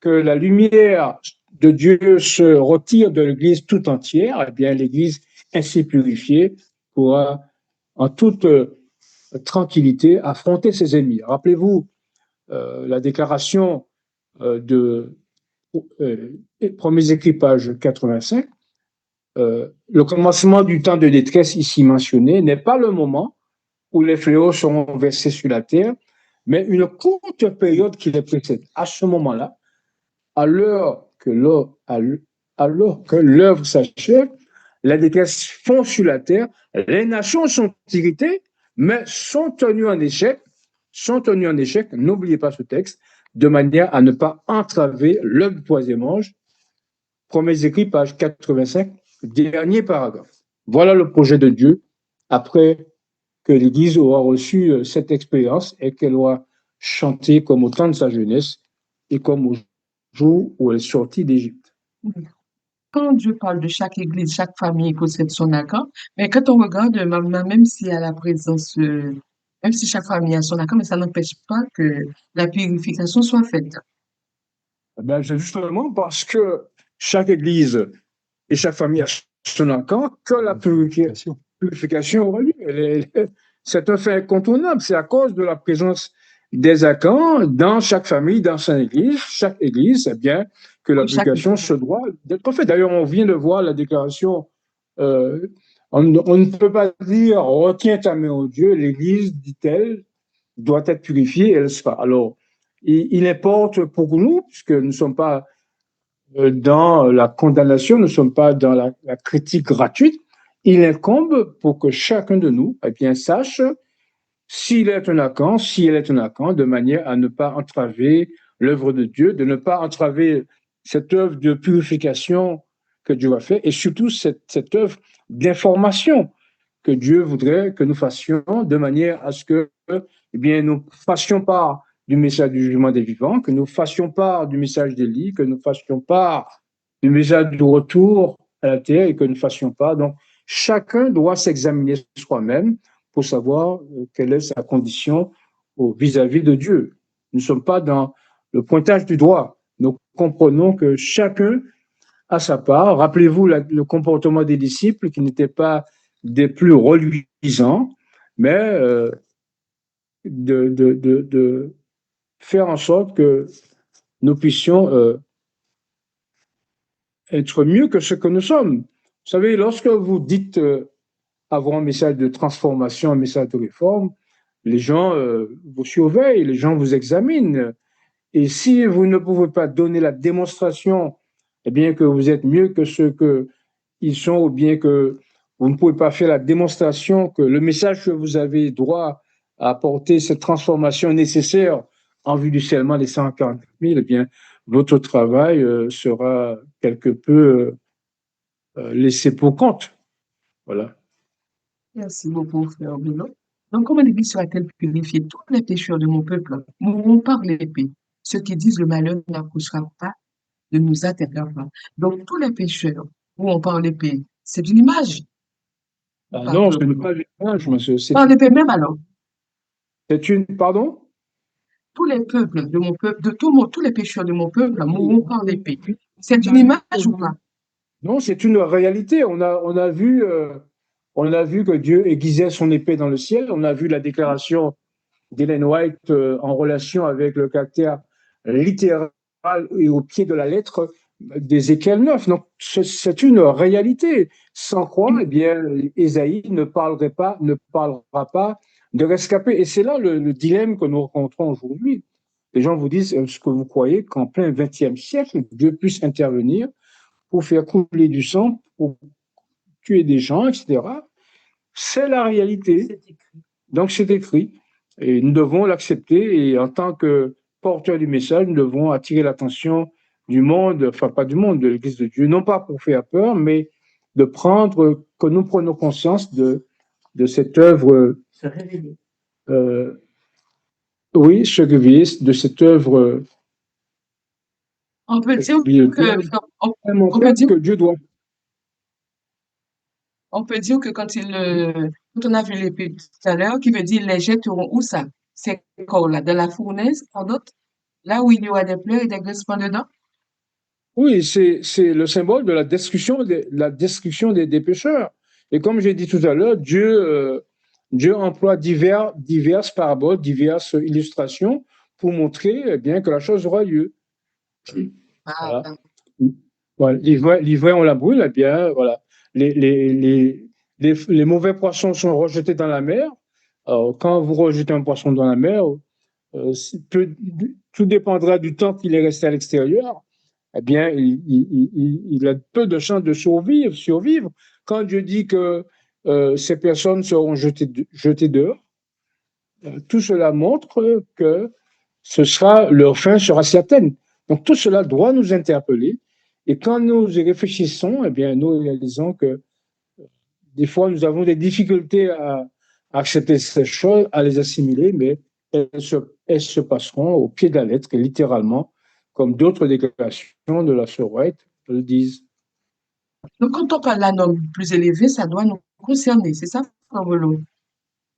que la lumière de Dieu se retire de l'Église tout entière, eh bien l'Église ainsi purifiée pourra en toute tranquillité affronter ses ennemis. Rappelez-vous la déclaration de Premiers Écrits, page 85. Le commencement du temps de détresse ici mentionné n'est pas le moment où les fléaux seront versés sur la terre, mais une courte période qui les précède. À ce moment-là, alors que l'œuvre s'achève, la détresse fond sur la terre, les nations sont irritées, mais sont tenues en échec, n'oubliez pas ce texte, de manière à ne pas entraver l'œuvre du troisième ange. Premiers écrits, page 85, dernier paragraphe. Voilà le projet de Dieu après que l'Église aura reçu cette expérience et qu'elle aura chanté comme au temps de sa jeunesse et comme au jour où elle est sortie d'Égypte. Quand Dieu parle de chaque église, chaque famille possède son accord, mais quand on regarde, même s'il y a la présence, même si chaque famille a son accord, mais ça n'empêche pas que la purification soit faite. Eh bien, c'est justement parce que chaque église et chaque famille a son accord que la purification aura lieu. C'est un fait incontournable. C'est à cause de la présence des accords dans chaque famille, dans chaque église, eh bien, que la Oui, chaque purification église. se doit d'être faite. D'ailleurs, on vient de voir la déclaration. On ne peut pas dire retiens ta main au Dieu. L'église, dit-elle, doit être purifiée, elle sera. Alors, il importe pour nous, puisque nous ne sommes pas dans la condamnation, nous ne sommes pas dans la critique gratuite, il incombe pour que chacun de nous eh bien, sache s'il est un accord, si elle est un accord, de manière à ne pas entraver l'œuvre de Dieu, de ne pas entraver cette œuvre de purification que Dieu a fait, et surtout cette œuvre d'information que Dieu voudrait que nous fassions de manière à ce que eh bien, nous fassions part du message du jugement des vivants, que nous fassions part du message d'Élie, que nous fassions part du message du retour à la terre et que nous fassions part. Donc, chacun doit s'examiner soi-même pour savoir quelle est sa condition vis-à-vis de Dieu. Nous ne sommes pas dans le pointage du doigt. Nous comprenons que chacun a sa part. Rappelez-vous le comportement des disciples qui n'étaient pas des plus reluisants, mais de faire en sorte que nous puissions être mieux que ce que nous sommes. Vous savez, lorsque vous dites avoir un message de transformation, un message de réforme, les gens vous surveillent, les gens vous examinent. Et si vous ne pouvez pas donner la démonstration, eh bien que vous êtes mieux que ceux qu'ils sont, ou bien que vous ne pouvez pas faire la démonstration que le message que vous avez droit à apporter, cette transformation nécessaire en vue du scellement des 140 000, eh bien, votre travail sera quelque peu laissé pour compte. Voilà. Merci beaucoup, frère Bruno. Donc, comment l'Église sera-t-elle purifiée? Tous les pécheurs de mon peuple mourront par l'épée. Ceux qui disent le malheur n'approchera pas, ne nous atteindra pas. Donc, tous les pécheurs mourront par l'épée. C'est une image. Ah Pas non, frère ce n'est Bruno. pas une image, monsieur. Par l'épée même alors. Pardon? Tous les peuples de mon peuple, tous les pécheurs de mon peuple mourront par l'épée. C'est une image ou pas? Non, c'est une réalité. On a vu que Dieu aiguisait son épée dans le ciel. On a vu la déclaration d'Ellen White en relation avec le caractère littéral et au pied de la lettre d'Ézéchiel 9. Donc, c'est une réalité. Sans quoi, eh bien, Ésaïe ne parlera pas de rescapé. Et c'est là le dilemme que nous rencontrons aujourd'hui. Les gens vous disent, est-ce que vous croyez qu'en plein XXe siècle, Dieu puisse intervenir pour faire couler du sang, pour tuer des gens, etc. C'est la réalité. Donc, c'est écrit. Et nous devons l'accepter. Et en tant que porteurs du message, nous devons attirer l'attention du monde, enfin pas du monde, de l'Église de Dieu, non pas pour faire peur, mais que nous prenons conscience de cette œuvre. Se réveiller. Oui, se réveiller, de cette œuvre. On peut dire que Dieu doit. On peut dire que quand on a vu l'épée tout à l'heure, qui veut dire les jetteront où ça? C'est quoi là? Dans la fournaise, sans doute? Là où il y aura des pleurs et des grincements dedans? Oui, c'est le symbole de la destruction des pécheurs. Et comme j'ai dit tout à l'heure, Dieu emploie diverses paraboles, diverses illustrations pour montrer eh bien que la chose aura lieu. Voilà. Voilà. Livré on la brûle, eh bien, voilà. Les mauvais poissons sont rejetés dans la mer. Alors, quand vous rejetez un poisson dans la mer, tout dépendra du temps qu'il est resté à l'extérieur. Eh bien, il a peu de chances de survivre. quand Dieu dit que ces personnes seront jetées dehors, tout cela montre que leur fin sera certaine. Donc tout cela doit nous interpeller. Et quand nous y réfléchissons, eh bien, nous réalisons que des fois, nous avons des difficultés à accepter ces choses, à les assimiler, mais elles se passeront au pied de la lettre, littéralement, comme d'autres déclarations de la sœur White le disent. Donc, quand on parle d'un homme plus élevé, ça doit nous concerner, c'est ça, Frère Volo?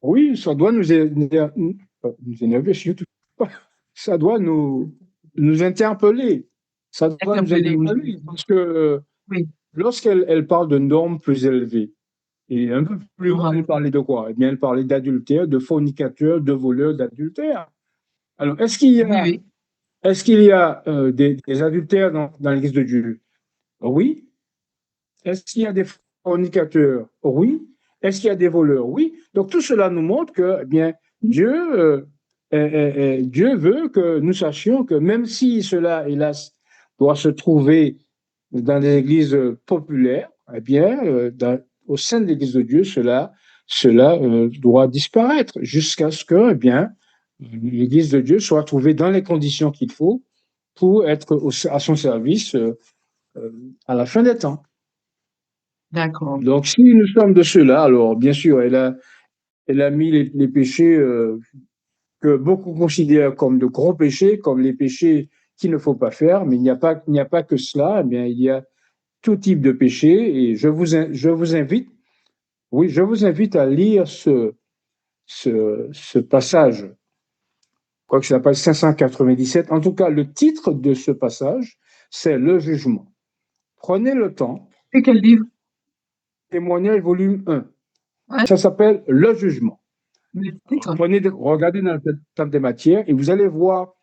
Oui, ça doit nous énerver, surtout pas. Ça doit nous interpeller. Ça doit nous Interpeller, oui. interpeller parce que Oui. lorsqu'elle parle de normes plus élevées, et un peu plus loin, elle parlait de quoi? Eh bien, elle parlait d'adultère, de fornicateur, de voleur, d'adultère. Alors, est-ce qu'il y a, Oui, oui. est-ce qu'il y a des adultères dans l'Église de Dieu? Oui. Est-ce qu'il y a des fornicateurs? Oui. Est-ce qu'il y a des voleurs? Oui. Donc, tout cela nous montre que, eh bien, Dieu veut que nous sachions que même si cela, hélas, doit se trouver dans les églises populaires, eh bien, au sein de l'Église de Dieu, cela doit disparaître jusqu'à ce que, eh bien, l'Église de Dieu soit trouvée dans les conditions qu'il faut pour être à son service à la fin des temps. D'accord. Donc, si nous sommes de ceux-là, alors, bien sûr, elle a mis les péchés que beaucoup considèrent comme de gros péchés, comme les péchés qu'il ne faut pas faire, mais il n'y a pas que cela. Eh bien, il y a tout type de péché et je vous invite à lire ce passage. Je crois que ça s'appelle 597. En tout cas, le titre de ce passage, c'est le jugement. Prenez le temps. C'est quel livre? Témoignage volume 1. Ouais. Ça s'appelle le jugement. D'accord. Regardez dans la table des matières et vous allez voir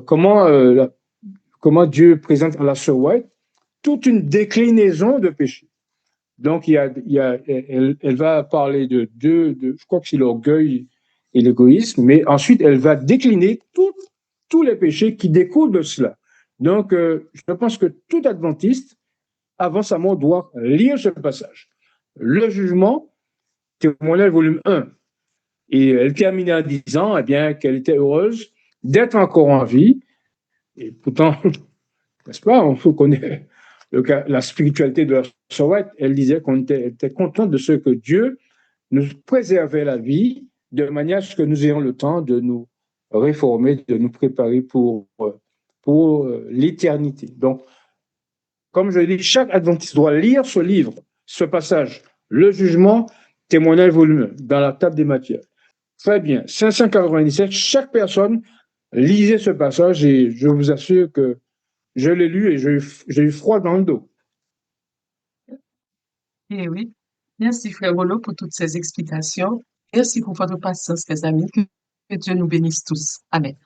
comment Dieu présente à la sœur White toute une déclinaison de péché. Donc, elle va parler de je crois que c'est l'orgueil et l'égoïsme, mais ensuite, elle va décliner tous les péchés qui découlent de cela. Donc, je pense que tout adventiste, avant sa mort, doit lire ce passage. Le jugement, témoignage volume 1. Et elle terminait en disant, eh bien, qu'elle était heureuse d'être encore en vie. Et pourtant, n'est-ce pas, on connaît la spiritualité de la sœur White. Elle disait qu'on était content de ce que Dieu nous préservait la vie de manière à ce que nous ayons le temps de nous réformer, de nous préparer pour l'éternité. Donc, comme je l'ai dit, chaque adventiste doit lire ce livre, ce passage, le jugement, témoignage volume 1, dans la table des matières. Très bien. 597, chaque personne lisait ce passage et je vous assure que je l'ai lu et j'ai eu froid dans le dos. Eh oui. Merci, Frère Volo, pour toutes ces explications. Merci pour votre patience, les amis. Que Dieu nous bénisse tous. Amen.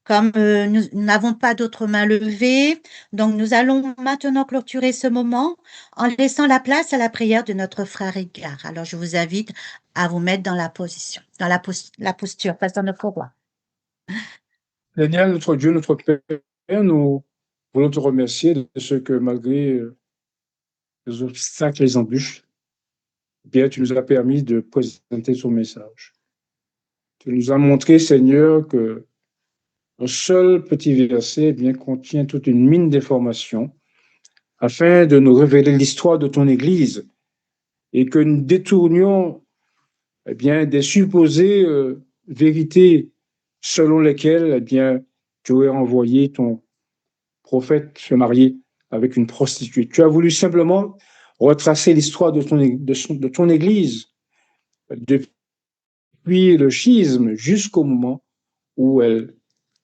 Comme nous n'avons pas d'autres mains levées, donc nous allons maintenant clôturer ce moment en laissant la place à la prière de notre frère Edgar. Alors, je vous invite à vous mettre dans la position, dans la posture, face dans notre roi. Seigneur, notre Dieu, notre Père, nous voulons te remercier de ce que malgré les obstacles et les embûches, bien, tu nous as permis de présenter ton message. Tu nous as montré, Seigneur, que un seul petit verset bien, contient toute une mine d'informations afin de nous révéler l'histoire de ton Église et que nous détournions bien, des supposées vérités selon lesquelles bien, tu aurais envoyé ton prophète se marier avec une prostituée. Tu as voulu simplement retracer l'histoire de ton Église depuis le schisme jusqu'au moment où elle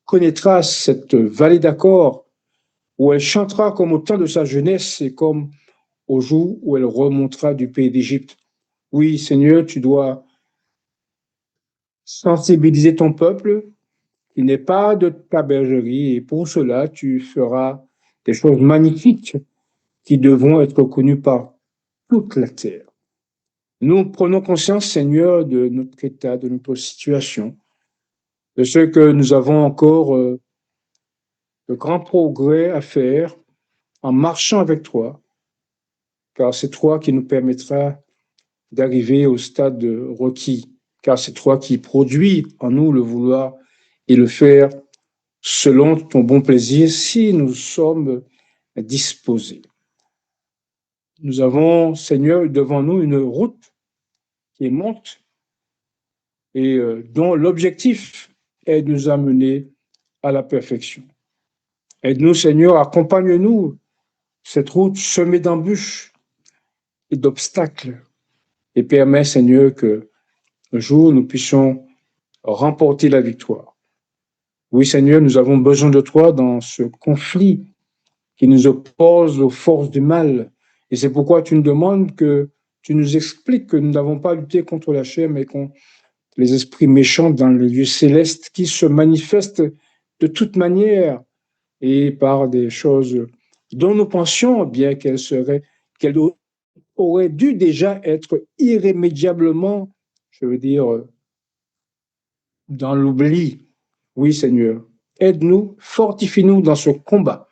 connaîtra cette vallée d'accord, où elle chantera comme au temps de sa jeunesse et comme au jour où elle remontera du pays d'Égypte. Oui, Seigneur, tu dois sensibiliser ton peuple qui n'est pas de ta bergerie et pour cela, tu feras des choses magnifiques qui devront être connues par toute la terre. Nous prenons conscience, Seigneur, de notre état, de notre situation, de ce que nous avons encore de grands progrès à faire en marchant avec toi. car c'est toi qui nous permettra d'arriver au stade requis, car c'est toi qui produis en nous le vouloir et le faire selon ton bon plaisir si nous sommes disposés. Nous avons, Seigneur, devant nous une route qui monte et dont l'objectif est de nous amener à la perfection. Aide-nous, Seigneur, accompagne-nous cette route semée d'embûches et d'obstacles et permets, Seigneur, que un jour nous puissions remporter la victoire. Oui, Seigneur, nous avons besoin de toi dans ce conflit qui nous oppose aux forces du mal. Et c'est pourquoi tu nous demandes que tu nous expliques que nous n'avons pas lutté contre la chair, mais contre les esprits méchants dans les lieux célestes qui se manifestent de toute manière et par des choses dont nous pensions bien qu'elles auraient dû déjà être irrémédiablement, je veux dire, dans l'oubli. Oui, Seigneur, aide-nous, fortifie-nous dans ce combat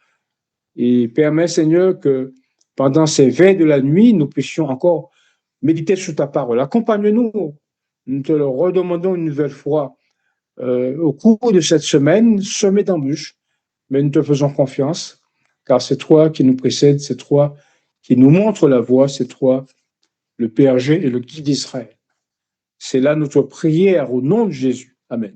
et permets, Seigneur, que pendant ces veilles de la nuit, nous puissions encore méditer sur ta parole. Accompagne-nous, nous te le redemandons une nouvelle fois au cours de cette semaine, semée d'embûches, mais nous te faisons confiance, car c'est toi qui nous précèdes, c'est toi qui nous montre la voie, c'est toi le berger et le guide d'Israël. C'est là notre prière au nom de Jésus. Amen.